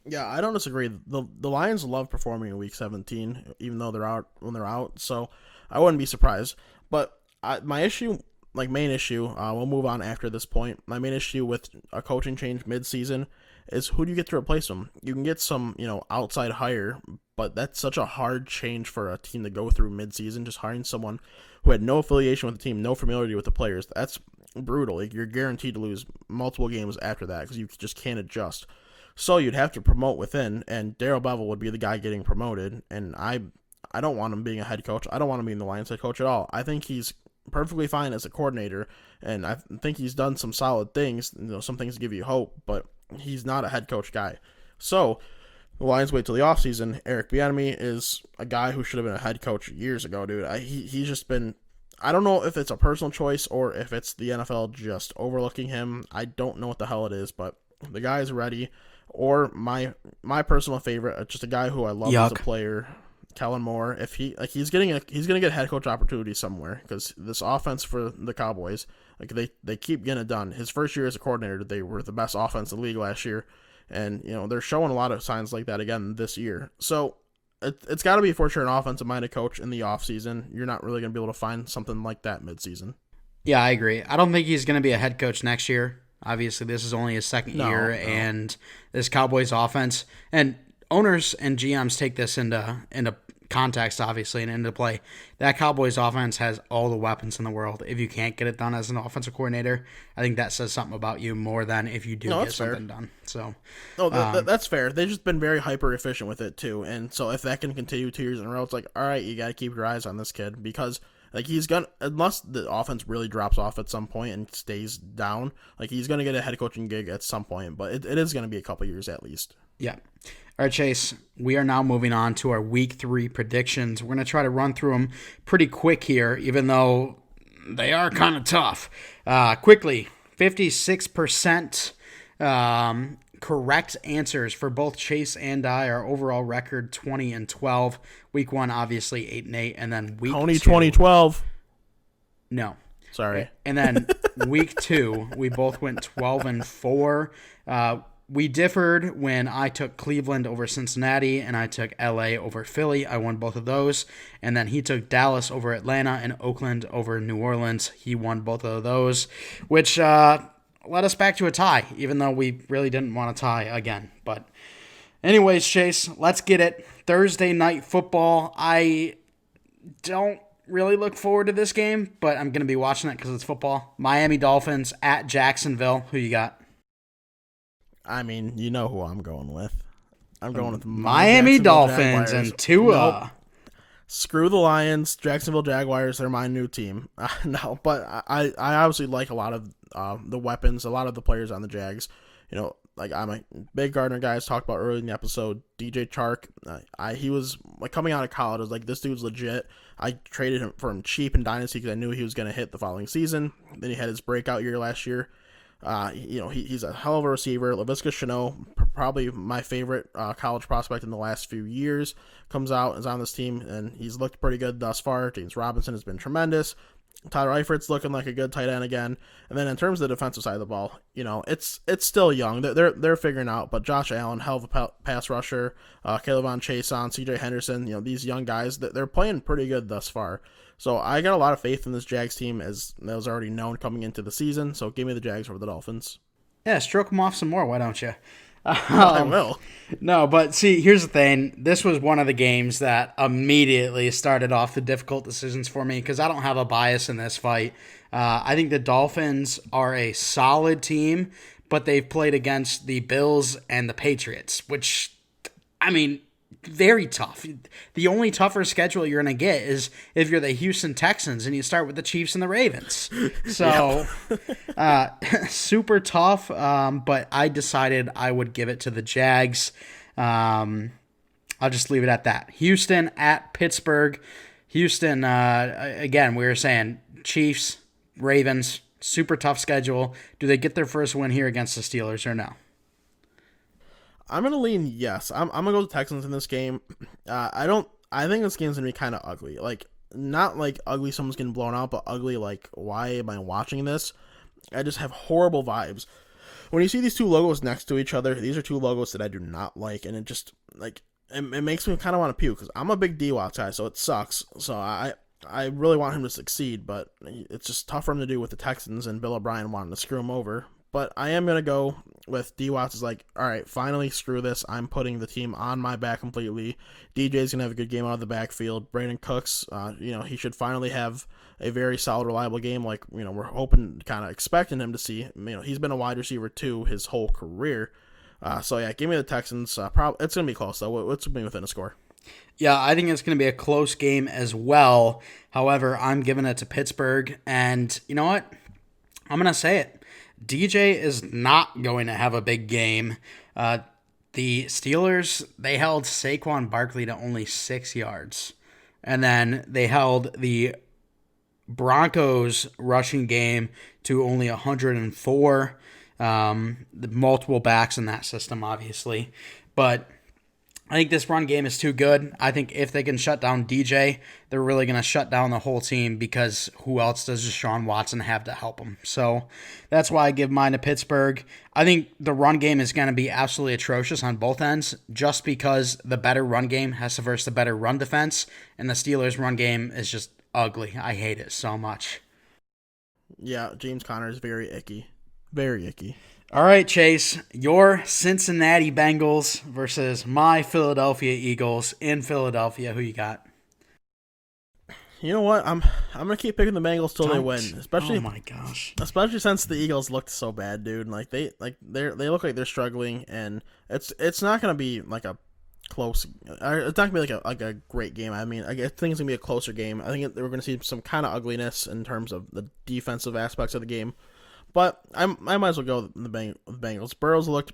[SPEAKER 2] Yeah, I don't disagree. The Lions love performing in Week 17, even though they're out when they're out. So I wouldn't be surprised. But my issue, main issue, we'll move on after this point. My main issue with a coaching change mid-season is who do you get to replace them? You can get some, outside hire, but that's such a hard change for a team to go through mid-season. Just hiring someone who had no affiliation with the team, no familiarity with the players. That's brutal. You're guaranteed to lose multiple games after that because you just can't adjust. So you'd have to promote within, and Darrell Bevell would be the guy getting promoted. And I don't want him being a head coach. I don't want him being the Lions head coach at all. I think he's perfectly fine as a coordinator, and I think he's done some solid things. Some things give you hope, but he's not a head coach guy. So the Lions wait till the offseason. Eric Bieniemy is a guy who should have been a head coach years ago, dude. He's just been. I don't know if it's a personal choice or if it's the NFL just overlooking him. I don't know what the hell it is, but the guy is ready. Or my personal favorite, just a guy who I love as a player, Kellen Moore. If he's gonna get a head coach opportunity somewhere, because this offense for the Cowboys, Like they keep getting it done. His first year as a coordinator, they were the best offense in the league last year, and they're showing a lot of signs like that again this year. So it's got to be for sure an offensive minded coach in the offseason. You're not really going to be able to find something like that midseason.
[SPEAKER 1] Yeah, I agree. I don't think he's going to be a head coach next year. Obviously, this is only his second year, and this Cowboys offense and owners and GMs take this into context, obviously, and into play. That Cowboys offense has all the weapons in the world. If you can't get it done as an offensive coordinator, I think that says something about you more than if you do get something done. So,
[SPEAKER 2] that's fair. They've just been very hyper efficient with it too, and so if that can continue 2 years in a row, it's like, all right, you got to keep your eyes on this kid because. Like he's gonna, unless the offense really drops off at some point and stays down, like he's gonna get a head coaching gig at some point. But it is gonna be a couple years at least.
[SPEAKER 1] Yeah. All right, Chase. We are now moving on to our Week 3 predictions. We're gonna try to run through them pretty quick here, even though they are kind of tough. Quickly, 56%. Correct answers for both Chase and I. Our overall record 20-12. Week 1, obviously 8-8, and then week
[SPEAKER 2] Tony
[SPEAKER 1] 2,
[SPEAKER 2] 2012.
[SPEAKER 1] No,
[SPEAKER 2] sorry.
[SPEAKER 1] And then week 2, we both went 12-4. We differed when I took Cleveland over Cincinnati and I took LA over Philly. I won both of those, and then he took Dallas over Atlanta and Oakland over New Orleans. He won both of those, which led us back to a tie, even though we really didn't want to tie again. But anyways, Chase, let's get it. Thursday night football. I don't really look forward to this game, but I'm going to be watching it because it's football. Miami Dolphins at Jacksonville. Who you got?
[SPEAKER 2] I mean, you know who I'm going with. I'm going with
[SPEAKER 1] Miami Dolphins and Tua.
[SPEAKER 2] Nope. Screw the Lions, Jacksonville Jaguars. They're my new team. No, but I obviously like a lot of the weapons, a lot of the players on the Jags. Like I'm a big Gardner guy. I talked about earlier in the episode. DJ Chark, he was like coming out of college. I was like, this dude's legit. I traded him for him cheap in Dynasty because I knew he was going to hit the following season. Then he had his breakout year last year. He's a hell of a receiver. Laviska Shenault, probably my favorite college prospect in the last few years, comes out, is on this team, and he's looked pretty good thus far. James Robinson has been tremendous. Tyler Eifert's looking like a good tight end again. And then in terms of the defensive side of the ball, it's still young. They're figuring out, but Josh Allen, hell of a pass rusher. Caleb Von Chason, CJ Henderson, these young guys, they're playing pretty good thus far. So I got a lot of faith in this Jags team, as that was already known coming into the season. So give me the Jags over the Dolphins.
[SPEAKER 1] Yeah, stroke them off some more. Why don't you?
[SPEAKER 2] I will.
[SPEAKER 1] No, but see, here's the thing. This was one of the games that immediately started off the difficult decisions for me because I don't have a bias in this fight. I think the Dolphins are a solid team, but they've played against the Bills and the Patriots, which, I mean, very tough. The only tougher schedule you're going to get is if you're the Houston Texans and you start with the Chiefs and the Ravens. So, super tough, but I decided I would give it to the Jags. I'll just leave it at that. Houston at Pittsburgh. Houston, again, we were saying Chiefs, Ravens, super tough schedule. Do they get their first win here against the Steelers or no?
[SPEAKER 2] I'm going to lean yes. I'm going to go with the Texans in this game. I think this game's going to be kind of ugly. Like, not like ugly someone's getting blown out, but ugly like, why am I watching this? I just have horrible vibes. When you see these two logos next to each other, these are two logos that I do not like, and it just, like, it makes me kind of want to puke, because I'm a big D-Watts guy, so it sucks. So I really want him to succeed, but it's just tough for him to do with the Texans and Bill O'Brien wanting to screw him over. But I am going to go with D-Watts is like, all right, finally, screw this. I'm putting the team on my back completely. DJ's going to have a good game out of the backfield. Brandon Cooks, he should finally have a very solid, reliable game like, we're hoping, kind of expecting him to see. He's been a wide receiver, too, his whole career. So, yeah, give me the Texans. It's going to be close, though. It's going to be within a score.
[SPEAKER 1] Yeah, I think it's going to be a close game as well. However, I'm giving it to Pittsburgh. And you know what? I'm going to say it. DJ is not going to have a big game. The Steelers, they held Saquon Barkley to only 6 yards. And then they held the Broncos rushing game to only 104. The multiple backs in that system, obviously. But I think this run game is too good. I think if they can shut down DJ, they're really going to shut down the whole team because who else does Deshaun Watson have to help him? So that's why I give mine to Pittsburgh. I think the run game is going to be absolutely atrocious on both ends just because the better run game has to versus the better run defense, and the Steelers' run game is just ugly. I hate it so much.
[SPEAKER 2] Yeah, James Conner is very icky. Very icky.
[SPEAKER 1] All right, Chase, your Cincinnati Bengals versus my Philadelphia Eagles in Philadelphia. Who you got?
[SPEAKER 2] You know what? I'm gonna keep picking the Bengals till they win, especially.
[SPEAKER 1] Oh my gosh!
[SPEAKER 2] Especially since the Eagles looked so bad, dude. Like they look like they're struggling, and it's not gonna be like a close. It's not gonna be like a great game. I mean, I think it's gonna be a closer game. I think we're gonna see some kind of ugliness in terms of the defensive aspects of the game. But I might as well go with the Bengals. Burrows looked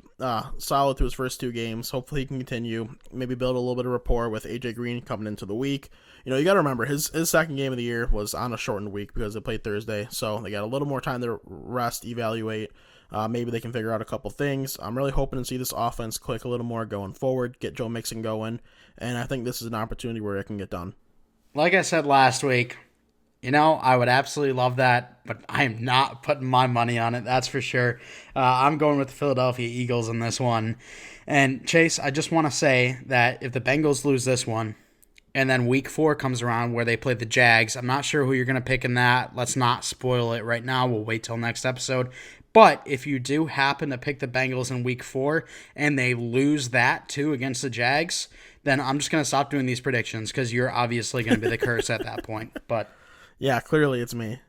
[SPEAKER 2] solid through his first 2 games. Hopefully he can continue. Maybe build a little bit of rapport with AJ Green coming into the week. You know, you got to remember, his second game of the year was on a shortened week because they played Thursday. So they got a little more time to rest, evaluate. Maybe they can figure out a couple things. I'm really hoping to see this offense click a little more going forward, get Joe Mixon going. And I think this is an opportunity where it can get done.
[SPEAKER 1] Like I said last week, I would absolutely love that, but I am not putting my money on it, that's for sure. I'm going with the Philadelphia Eagles in this one. And Chase, I just want to say that if the Bengals lose this one, and then week 4 comes around where they play the Jags, I'm not sure who you're going to pick in that. Let's not spoil it right now. We'll wait till next episode. But if you do happen to pick the Bengals in week 4 and they lose that too against the Jags, then I'm just going to stop doing these predictions because you're obviously going to be the curse at that point. But
[SPEAKER 2] yeah, clearly it's me.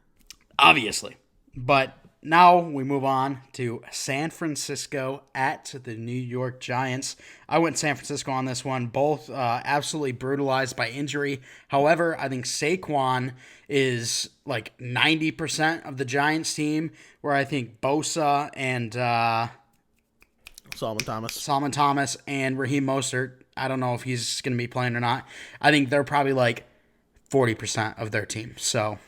[SPEAKER 1] Obviously. But now we move on to San Francisco at the New York Giants. I went San Francisco on this one. Both absolutely brutalized by injury. However, I think Saquon is like 90% of the Giants team, where I think Bosa and Solomon Thomas and Raheem Mostert, I don't know if he's going to be playing or not. I think they're probably like 40% of their team. So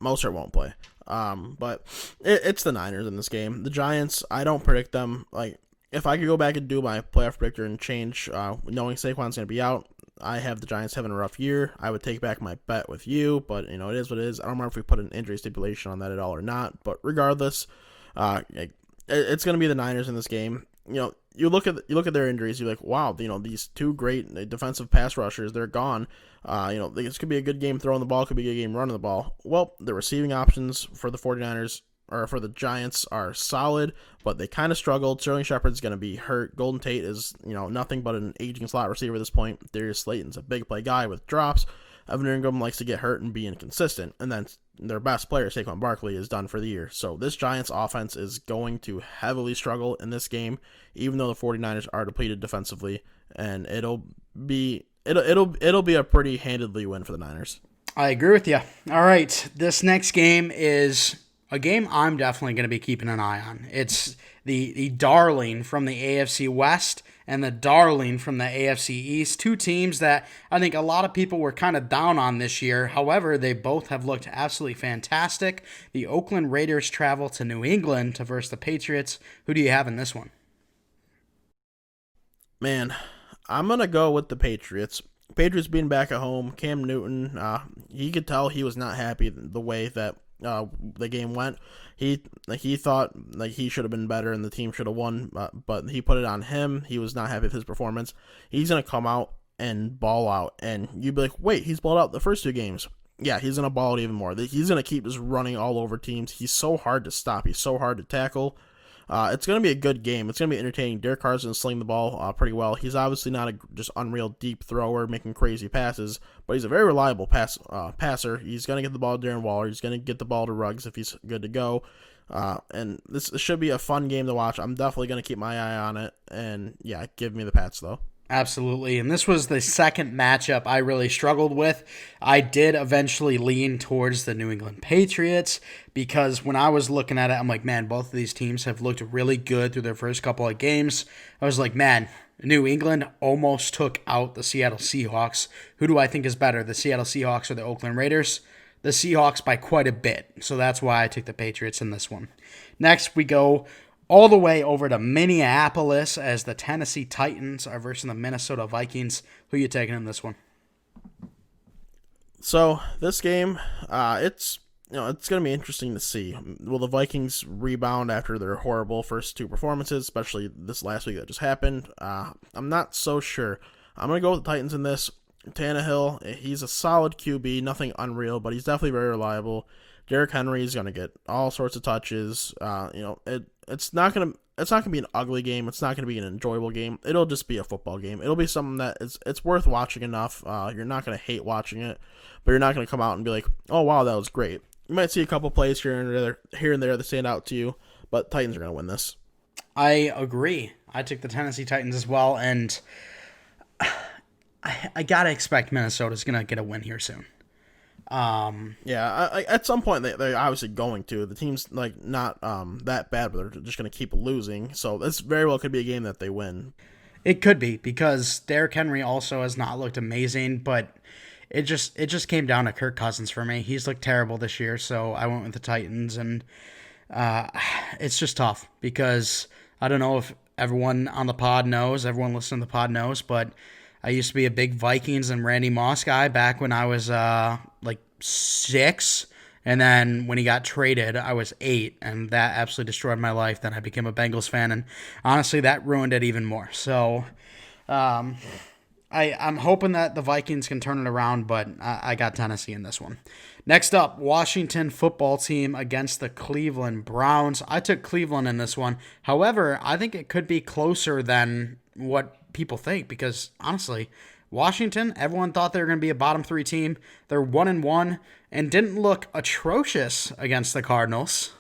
[SPEAKER 2] Mostert won't play. But it's the Niners in this game. The Giants, I don't predict them. Like, if I could go back and do my playoff predictor and change, knowing Saquon's going to be out, I have the Giants having a rough year. I would take back my bet with you, but, it is what it is. I don't remember if we put an injury stipulation on that at all or not, but regardless, it's going to be the Niners in this game. You look at their injuries, you're like, wow, these 2 great defensive pass rushers, they're gone. This could be a good game throwing the ball, could be a good game running the ball. Well, the receiving options for the 49ers or for the Giants are solid, but they kind of struggled. Sterling Shepard's going to be hurt. Golden Tate is, nothing but an aging slot receiver at this point. Darius Slayton's a big play guy with drops. Evan Ingram likes to get hurt and be inconsistent. And then their best player, Saquon Barkley, is done for the year. So this Giants offense is going to heavily struggle in this game, even though the 49ers are depleted defensively. And it'll be a pretty handedly win for the Niners.
[SPEAKER 1] I agree with you. All right, this next game is a game I'm definitely going to be keeping an eye on. It's the darling from the AFC West and the darling from the AFC East, 2 teams that I think a lot of people were kind of down on this year. However, they both have looked absolutely fantastic. The Oakland Raiders travel to New England to versus the Patriots. Who do you have in this one?
[SPEAKER 2] Man, I'm going to go with the Patriots. Patriots being back at home, Cam Newton, he could tell he was not happy the way that the game went. He thought like he should have been better and the team should have won, but he put it on him. He was not happy with his performance. He's going to come out and ball out, and you'd be like, wait, he's balled out the first 2 games. Yeah, he's going to ball out even more. He's going to keep just running all over teams. He's so hard to stop. He's so hard to tackle. It's going to be a good game. It's going to be entertaining. Derek Carr's going to sling the ball pretty well. He's obviously not a just unreal deep thrower making crazy passes, but he's a very reliable passer. He's going to get the ball to Darren Waller. He's going to get the ball to Ruggs if he's good to go. And this should be a fun game to watch. I'm definitely going to keep my eye on it. And, yeah, give me the Pats, though.
[SPEAKER 1] Absolutely. And this was the second matchup I really struggled with. I did eventually lean towards the New England Patriots because when I was looking at it, I'm like, man, both of these teams have looked really good through their first couple of games. I was like, man, New England almost took out the Seattle Seahawks. Who do I think is better, the Seattle Seahawks or the Oakland Raiders? The Seahawks by quite a bit. So that's why I took the Patriots in this one. Next, we go all the way over to Minneapolis as the Tennessee Titans are versus the Minnesota Vikings. Who are you taking in this one?
[SPEAKER 2] So this game, it's it's going to be interesting to see. Will the Vikings rebound after their horrible first two performances, especially this last week that just happened? I'm not so sure. I'm going to go with the Titans in this. Tannehill, he's a solid QB, nothing unreal, but he's definitely very reliable. Derrick Henry is going to get all sorts of touches. It's not gonna be an ugly game. It's not gonna be an enjoyable game. It'll just be a football game. It'll be something that it's worth watching enough. You're not gonna hate watching it, but you're not gonna come out and be like, oh wow, that was great. You might see a couple plays here and there that stand out to you, but Titans are gonna win this.
[SPEAKER 1] I agree. I took the Tennessee Titans as well, and I gotta expect Minnesota's gonna get a win here soon.
[SPEAKER 2] At some point they're obviously going to. The team's like not that bad, but they're just going to keep losing. So this very well could be a game that they win.
[SPEAKER 1] It could be because Derrick Henry also has not looked amazing, but it just came down to Kirk Cousins for me. He's looked terrible this year, so I went with the Titans, and it's just tough because I don't know if everyone on the pod knows, everyone listening to the pod knows, but I used to be a big Vikings and Randy Moss guy back when I was like 6. And then when he got traded, I was 8. And that absolutely destroyed my life. Then I became a Bengals fan. And honestly, that ruined it even more. So I'm hoping that the Vikings can turn it around, but I got Tennessee in this one. Next up, Washington football team against the Cleveland Browns. I took Cleveland in this one. However, I think it could be closer than what people think because honestly, Washington, everyone thought they were going to be a bottom 3 team. They're 1-1 and didn't look atrocious against the Cardinals.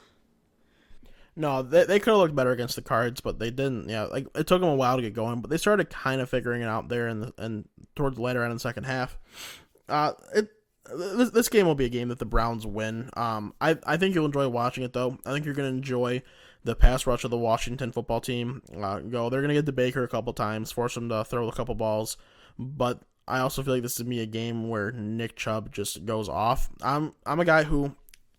[SPEAKER 2] No, they could have looked better against the Cards, but they didn't. Yeah, like it took them a while to get going, but they started kind of figuring it out there and towards the later end of the second half. This game will be a game that the Browns win. I think you'll enjoy watching it though. I think you're going to enjoy the pass rush of the Washington football team. They're going to get to Baker a couple times, force him to throw a couple balls, but I also feel like this is going to be a game where Nick Chubb just goes off. I'm a guy who,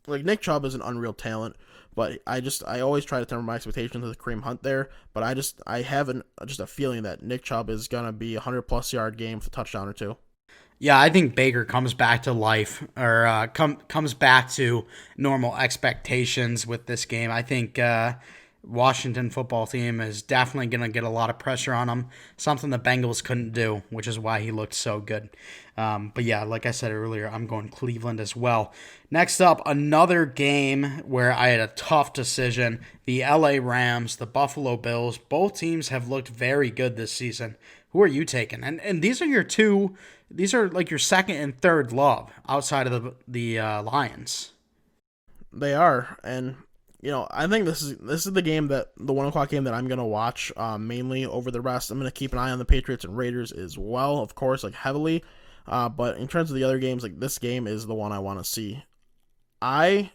[SPEAKER 2] like, Nick Chubb is an unreal talent, but I always try to temper my expectations with Kareem Hunt there, but I have just a feeling that Nick Chubb is going to be a 100-plus yard game with a touchdown or two.
[SPEAKER 1] Yeah, I think Baker comes back to life or comes back to normal expectations with this game. I think Washington football team is definitely going to get a lot of pressure on him, something the Bengals couldn't do, which is why he looked so good. But yeah, like I said earlier, I'm going Cleveland as well. Next up, another game where I had a tough decision. The LA Rams, the Buffalo Bills. Both teams have looked very good this season. Who are you taking? And these are your two. These are like your second and third love outside of the Lions.
[SPEAKER 2] They are, and I think this is the game the 1:00 game that I'm gonna watch mainly over the rest. I'm gonna keep an eye on the Patriots and Raiders as well, of course, like heavily. But in terms of the other games, like this game is the one I want to see. I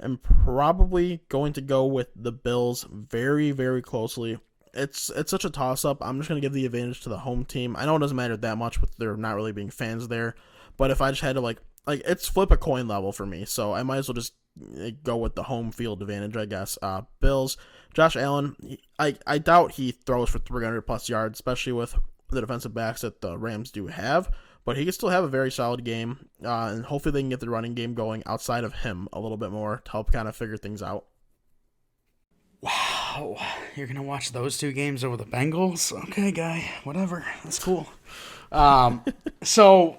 [SPEAKER 2] am probably going to go with the Bills very, very closely. It's such a toss-up. I'm just going to give the advantage to the home team. I know it doesn't matter that much with there not really being fans there, but if I just had to like it's flip a coin level for me, so I might as well just go with the home field advantage, I guess. Bills, Josh Allen, I doubt he throws for 300-plus yards, especially with the defensive backs that the Rams do have, but he can still have a very solid game, and hopefully they can get the running game going outside of him a little bit more to help kind of figure things out.
[SPEAKER 1] Wow, you're going to watch those two games over the Bengals? Okay, guy, whatever. That's cool. So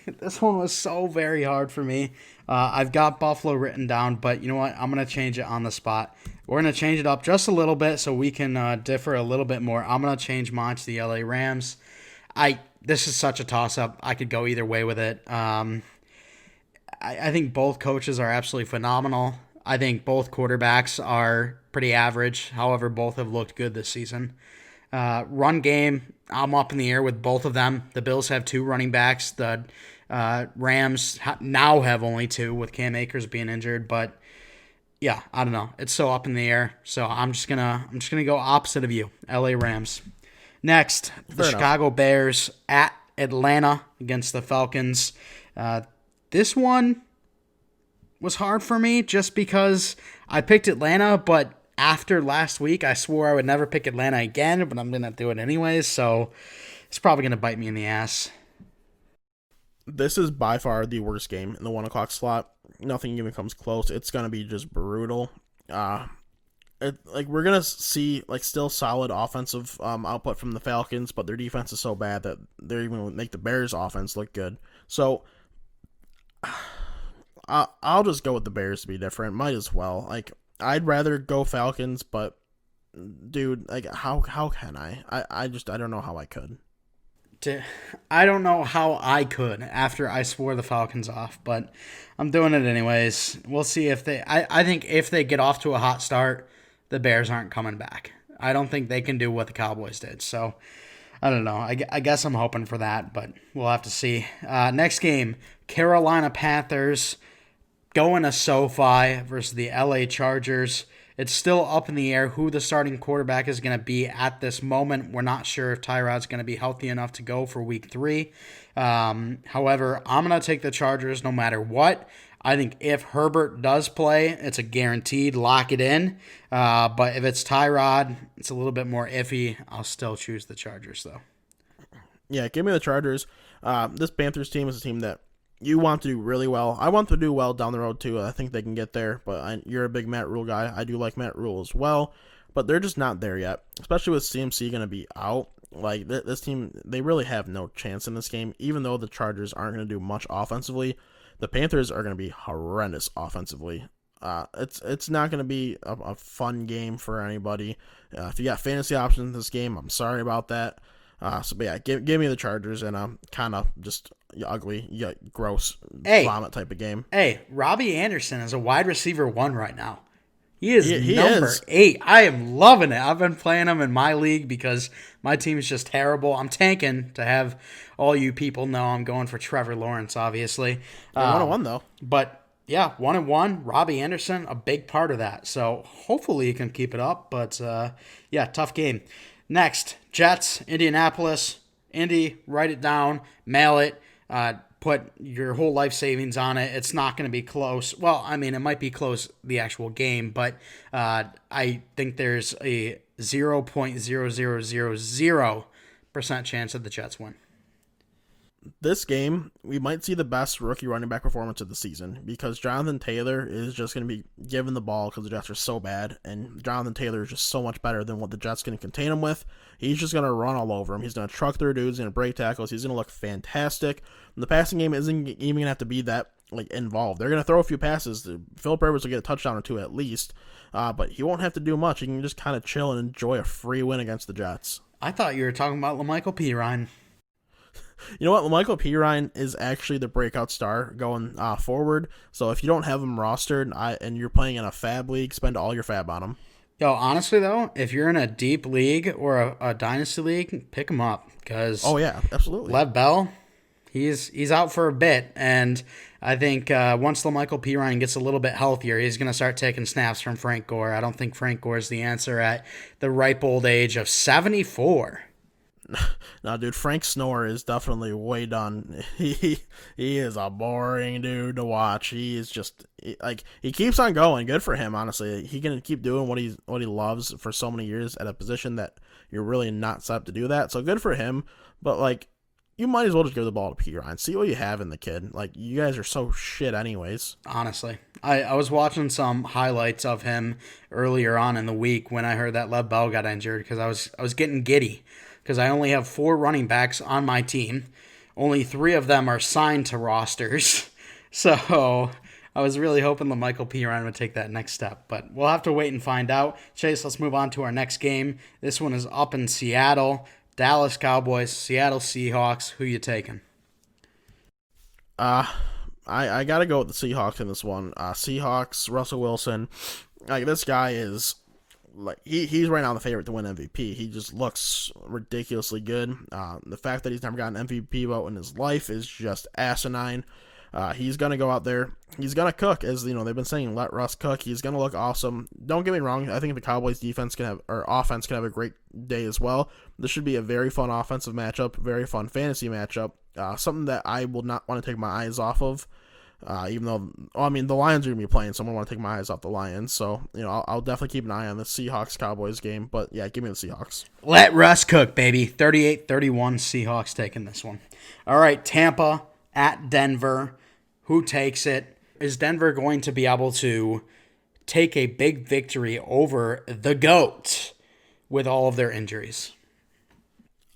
[SPEAKER 1] this one was so very hard for me. I've got Buffalo written down, but you know what? I'm going to change it on the spot. We're going to change it up just a little bit so we can differ a little bit more. I'm going to change mine to the LA Rams. This is such a toss-up. I could go either way with it. I think both coaches are absolutely phenomenal. I think both quarterbacks are pretty average. However, both have looked good this season. Run game, I'm up in the air with both of them. The Bills have 2 running backs. The Rams now have only 2 with Cam Akers being injured. But yeah, I don't know. It's so up in the air. So I'm just gonna go opposite of you. LA Rams. Next, the Chicago Bears at Atlanta against the Falcons. This one was hard for me just because I picked Atlanta, but after last week, I swore I would never pick Atlanta again, but I'm going to do it anyways, so it's probably going to bite me in the ass.
[SPEAKER 2] This is by far the worst game in the 1 o'clock slot. Nothing even comes close. It's going to be just brutal. We're gonna see still solid offensive output from the Falcons, but their defense is so bad that they're even gonna make the Bears' offense look good. So I'll just go with the Bears to be different. Might as well. I'd rather go Falcons, but dude, how can I? I don't know how I could.
[SPEAKER 1] I don't know how I could after I swore the Falcons off, but I'm doing it anyways. We'll see if they. I think if they get off to a hot start, the Bears aren't coming back. I don't think they can do what the Cowboys did. So I don't know. I guess I'm hoping for that, but we'll have to see. Next game, Carolina Panthers going to SoFi versus the LA Chargers. It's still up in the air who the starting quarterback is going to be at this moment. We're not sure if Tyrod's going to be healthy enough to go for week 3. However, I'm going to take the Chargers no matter what. I think if Herbert does play, it's a guaranteed lock it in. But if it's Tyrod, it's a little bit more iffy. I'll still choose the Chargers, though.
[SPEAKER 2] Yeah, give me the Chargers. This Panthers team is a team that you want to do really well. I want to do well down the road, too. I think they can get there, but you're a big Matt Rule guy. I do like Matt Rule as well, but they're just not there yet, especially with CMC going to be out. This team, they really have no chance in this game, even though the Chargers aren't going to do much offensively. The Panthers are going to be horrendous offensively. It's not going to be a fun game for anybody. If you got fantasy options in this game, I'm sorry about that. But yeah, give me the Chargers and kind of just ugly, gross, vomit type of game.
[SPEAKER 1] Hey, Robbie Anderson is a wide receiver 1 right now. He is number 8. I am loving it. I've been playing him in my league because my team is just terrible. I'm tanking to have all you people know I'm going for Trevor Lawrence, obviously.
[SPEAKER 2] 1-1 though.
[SPEAKER 1] But yeah, 1-1. Robbie Anderson, a big part of that. So hopefully he can keep it up. But yeah, tough game. Next, Jets, Indianapolis. Indy, write it down, mail it, put your whole life savings on it. It's not going to be close. Well, I mean, it might be close, the actual game, but I think there's a 0.0000% chance that the Jets win.
[SPEAKER 2] This game, we might see the best rookie running back performance of the season because Jonathan Taylor is just going to be given the ball because the Jets are so bad, and Jonathan Taylor is just so much better than what the Jets can contain him with. He's just going to run all over him. He's going to truck their dudes, he's going to break tackles. He's going to look fantastic. And the passing game isn't even going to have to be that involved. They're going to throw a few passes. Philip Rivers will get a touchdown or two at least, but he won't have to do much. He can just kind of chill and enjoy a free win against the Jets.
[SPEAKER 1] I thought you were talking about LaMichael Pirine.
[SPEAKER 2] You know what? LaMichael Pirine is actually the breakout star going forward. So if you don't have him rostered and you're playing in a fab league, spend all your fab on him.
[SPEAKER 1] Yo, honestly, though, if you're in a deep league or a dynasty league, pick him up. Because
[SPEAKER 2] oh, yeah, absolutely.
[SPEAKER 1] Lev Bell, he's out for a bit. And I think once LaMichael Pirine gets a little bit healthier, he's going to start taking snaps from Frank Gore. I don't think Frank Gore is the answer at the ripe old age of 74.
[SPEAKER 2] No, dude, Frank Snore is definitely way done. He is a boring dude to watch. He is just he keeps on going. Good for him, honestly. He can keep doing what he loves for so many years at a position that you're really not set up to do that. So good for him. But you might as well just give the ball to Pirine. See what you have in the kid. You guys are so shit anyways.
[SPEAKER 1] Honestly. I was watching some highlights of him earlier on in the week when I heard that Lev Bell got injured because I was getting giddy. Because I only have 4 running backs on my team. Only 3 of them are signed to rosters. So I was really hoping LaMichael Pirine would take that next step. But we'll have to wait and find out. Chase, let's move on to our next game. This one is up in Seattle. Dallas Cowboys, Seattle Seahawks. Who you taking?
[SPEAKER 2] I got to go with the Seahawks in this one. Seahawks, Russell Wilson. This guy is... he's right now the favorite to win MVP. He just looks ridiculously good. The fact that he's never gotten an MVP vote in his life is just asinine. He's gonna go out there. He's gonna cook, as they've been saying. Let Russ cook. He's gonna look awesome. Don't get me wrong. I think the Cowboys' offense can have a great day as well. This should be a very fun offensive matchup, very fun fantasy matchup. Something that I will not want to take my eyes off of. Even though, I mean, the Lions are going to be playing, so I'm going to want to take my eyes off the Lions. So, I'll definitely keep an eye on the Seahawks-Cowboys game. But, yeah, give me the Seahawks.
[SPEAKER 1] Let Russ cook, baby. 38-31 Seahawks taking this one. All right, Tampa at Denver. Who takes it? Is Denver going to be able to take a big victory over the GOAT with all of their injuries?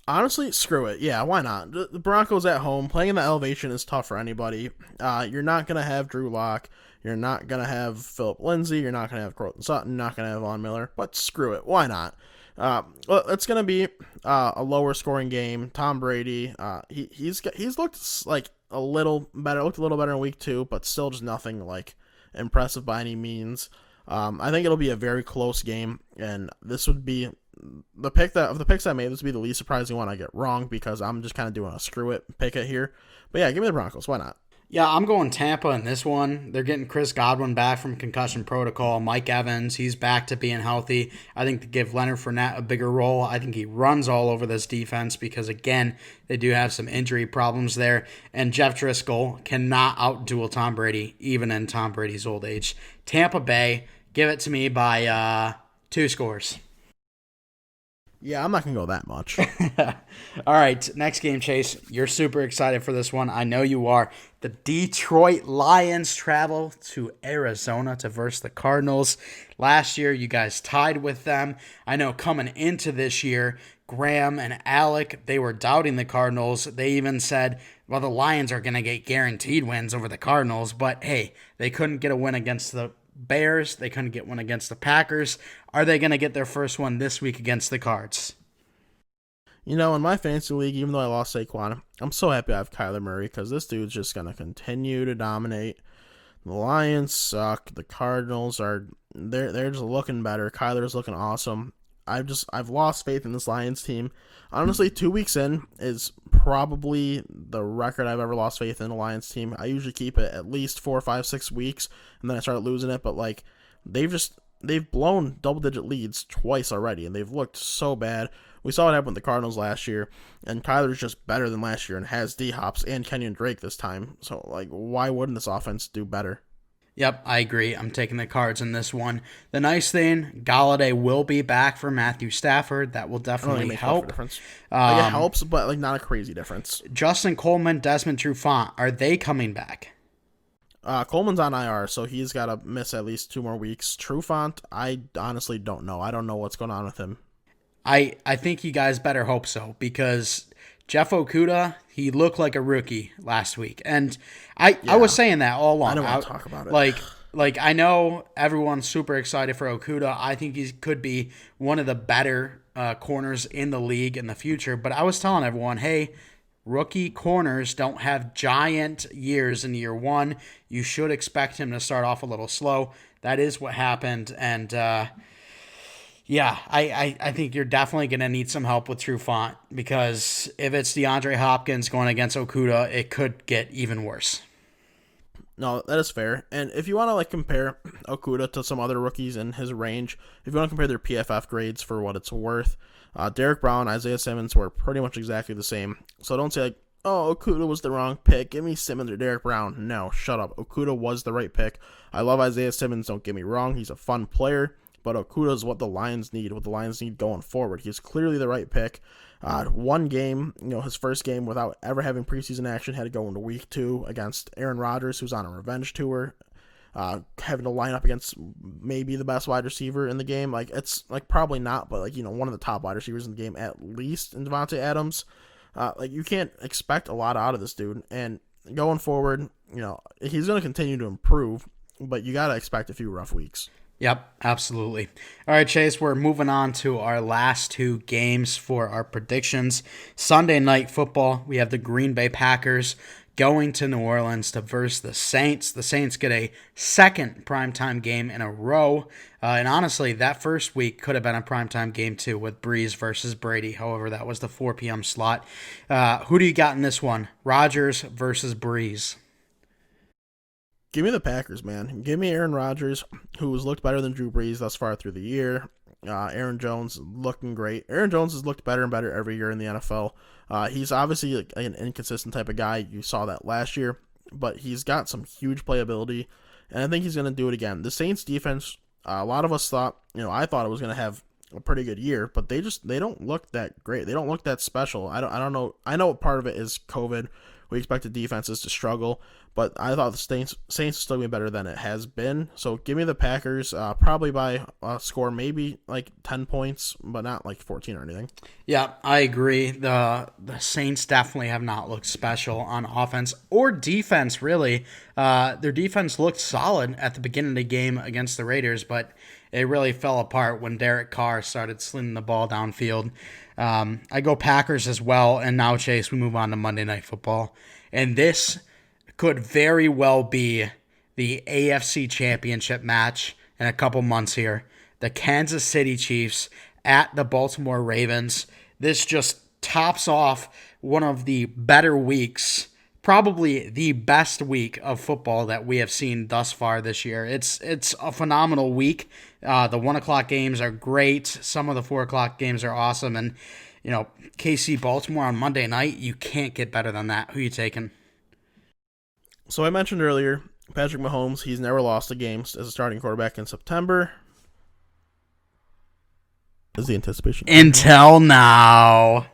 [SPEAKER 2] Honestly, screw it. Yeah, why not? The Broncos at home, playing in the elevation is tough for anybody. You're not going to have Drew Lock. You're not going to have Philip Lindsay. You're not going to have Cortland Sutton. You're not going to have Von Miller. But screw it. Why not? It's going to be a lower scoring game. Tom Brady, he's looked like a little better. Looked a little better in week 2, but still just nothing like impressive by any means. I think it'll be a very close game, and this would be the picks I made. This would be the least surprising one I get wrong because I'm just kind of doing a screw it pick it here. But yeah, give me the Broncos. Why not?
[SPEAKER 1] Yeah, I'm going Tampa in this one. They're getting Chris Godwin back from concussion protocol. Mike Evans, he's back to being healthy. I think to give Leonard Fournette a bigger role. I think he runs all over this defense because, again, they do have some injury problems there. And Jeff Driscoll cannot outduel Tom Brady, even in Tom Brady's old age. Tampa Bay, give it to me by 2 scores.
[SPEAKER 2] Yeah, I'm not going to go that much.
[SPEAKER 1] All right, next game, Chase. You're super excited for this one. I know you are. The Detroit Lions travel to Arizona to verse the Cardinals. Last year, you guys tied with them. I know coming into this year, Graham and Alec, they were doubting the Cardinals. They even said, well, the Lions are going to get guaranteed wins over the Cardinals. But, hey, they couldn't get a win against the Bears. They couldn't get one against the Packers. Are they going to get their first one this week against the Cards?
[SPEAKER 2] In my fantasy league, even though I lost Saquon, I'm so happy I have Kyler Murray because this dude's just going to continue to dominate. The Lions suck. The Cardinals they're just looking better. Kyler's looking awesome. I've lost faith in this Lions team. Honestly, 2 weeks in is probably the record I've ever lost faith in a Lions team. I usually keep it at least 4, 5, 6 weeks, and then I start losing it. But they've blown double-digit leads twice already, and they've looked so bad. We saw what happened with the Cardinals last year, and Kyler's just better than last year and has D-Hops and Kenyon Drake this time. So, why wouldn't this offense do better?
[SPEAKER 1] Yep, I agree. I'm taking the Cards in this one. The nice thing, Galladay will be back for Matthew Stafford. That will definitely help.
[SPEAKER 2] Difference. It helps, but not a crazy difference.
[SPEAKER 1] Justin Coleman, Desmond Trufant, are they coming back?
[SPEAKER 2] Coleman's on IR, so he's got to miss at least 2 more weeks. Trufant, I honestly don't know. I don't know what's going on with him.
[SPEAKER 1] I think you guys better hope so because Jeff Okudah, he looked like a rookie last week. And I was saying that all along.
[SPEAKER 2] I don't want to talk about it.
[SPEAKER 1] Like I know everyone's super excited for Okudah. I think he could be one of the better corners in the league in the future. But I was telling everyone, hey, rookie corners don't have giant years in year 1. You should expect him to start off a little slow. That is what happened. And yeah, I think you're definitely going to need some help with Trufant because if it's DeAndre Hopkins going against Okudah, it could get even worse.
[SPEAKER 2] No, that is fair. And if you want to compare Okudah to some other rookies in his range, if you want to compare their PFF grades for what it's worth, Derek Brown, Isaiah Simmons were pretty much exactly the same. So don't say Okudah was the wrong pick. Give me Simmons or Derek Brown. No, shut up. Okudah was the right pick. I love Isaiah Simmons. Don't get me wrong. He's a fun player. But Okudah is what the Lions need going forward. He's clearly the right pick. One game, his first game without ever having preseason action, had to go into week 2 against Aaron Rodgers, who's on a revenge tour, having to line up against maybe the best wide receiver in the game. It's probably not, but one of the top wide receivers in the game at least in Devontae Adams. You can't expect a lot out of this dude. And going forward, he's going to continue to improve, but you got to expect a few rough weeks.
[SPEAKER 1] Yep, absolutely. All right, Chase, we're moving on to our last 2 games for our predictions. Sunday Night Football, we have the Green Bay Packers going to New Orleans to verse the Saints. The Saints get a second primetime game in a row. And honestly, that first week could have been a primetime game too with Breeze versus Brady. However, that was the 4 p.m. slot. Who do you got in this one? Rodgers versus Breeze.
[SPEAKER 2] Give me the Packers, man. Give me Aaron Rodgers, who has looked better than Drew Brees thus far through the year. Aaron Jones looking great. Aaron Jones has looked better and better every year in the NFL. He's obviously an inconsistent type of guy. You saw that last year. but he's got some huge playability, and I think he's going to do it again. The Saints defense, a lot of us thought, I thought it was going to have a pretty good year, but they don't look that great. They don't look that special. I don't know. I know part of it is COVID. We expected defenses to struggle, but I thought the Saints would still be better than it has been. So give me the Packers, probably by a score, maybe like 10 points, but not like 14 or anything.
[SPEAKER 1] Yeah, I agree. The Saints definitely have not looked special on offense or defense, really. Their defense looked solid at the beginning of the game against the Raiders, but it really fell apart when Derek Carr started slinging the ball downfield. I go Packers as well, and now, Chase, we move on to Monday Night Football. And this could very well be the AFC Championship match in a couple months here. The Kansas City Chiefs at the Baltimore Ravens. This just tops off one of the better weeks, probably the best week of football that we have seen thus far this year. It's a phenomenal week. The 1 o'clock games are great. Some of the 4 o'clock games are awesome. And, KC Baltimore on Monday night, you can't get better than that. Who are you taking?
[SPEAKER 2] So I mentioned earlier, Patrick Mahomes, he's never lost a game as a starting quarterback in September. Is the anticipation
[SPEAKER 1] until now?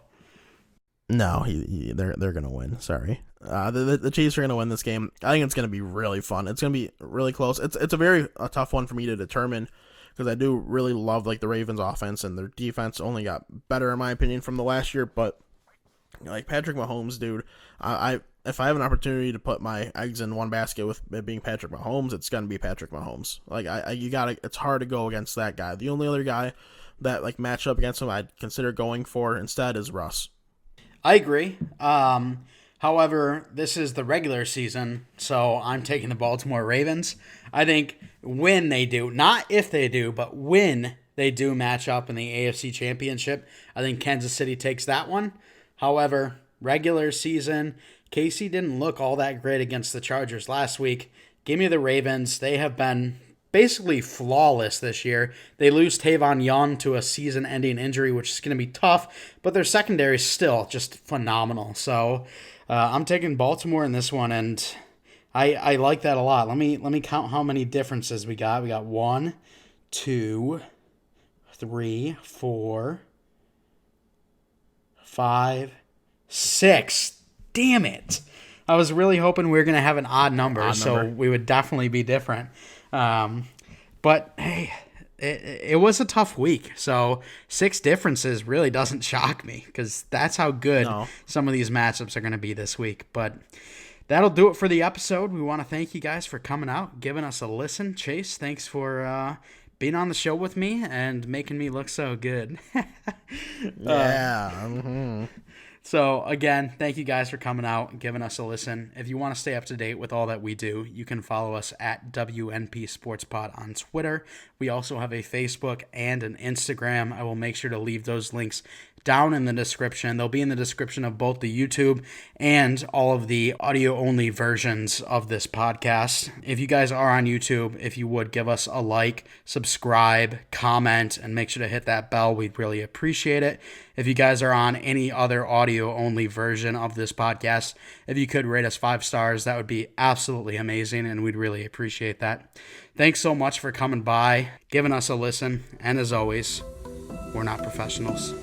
[SPEAKER 2] No, they're gonna win. Sorry, the Chiefs are gonna win this game. I think it's gonna be really fun. It's gonna be really close. It's a tough one for me to determine because I do really love the Ravens offense, and their defense only got better in my opinion from the last year. But Patrick Mahomes, dude, if I have an opportunity to put my eggs in one basket with it being Patrick Mahomes, it's gonna be Patrick Mahomes. It's hard to go against that guy. The only other guy that match up against him I'd consider going for instead is Russ.
[SPEAKER 1] I agree. However, this is the regular season, so I'm taking the Baltimore Ravens. I think when they do, not if they do, but when they do match up in the AFC Championship, I think Kansas City takes that one. However, regular season, KC didn't look all that great against the Chargers last week. Give me the Ravens. They have been basically flawless this year. They lose Tavon Young to a season-ending injury, which is going to be tough, but their secondary is still just phenomenal. So I'm taking Baltimore in this one, and I like that a lot. Let me count how many differences we got. We got 1, 2, 3, 4, 5, 6. Damn it. I was really hoping we were going to have an odd number, so we would definitely be different. But hey, it was a tough week. So 6 differences really doesn't shock me because that's how good some of these matchups are going to be this week. But that'll do it for the episode. We want to thank you guys for coming out, giving us a listen. Chase, thanks for being on the show with me and making me look so good.
[SPEAKER 2] Yeah. Mm-hmm.
[SPEAKER 1] So, again, thank you guys for coming out and giving us a listen. If you want to stay up to date with all that we do, you can follow us at WNP Sports Pod on Twitter. We also have a Facebook and an Instagram. I will make sure to leave those links down in the description. They'll be in the description of both the YouTube and all of the audio-only versions of this podcast. If you guys are on YouTube, if you would give us a like, subscribe, comment, and make sure to hit that bell, we'd really appreciate it. If you guys are on any other audio-only version of this podcast, if you could rate us 5 stars, that would be absolutely amazing, and we'd really appreciate that. Thanks so much for coming by, giving us a listen, and as always, we're not professionals.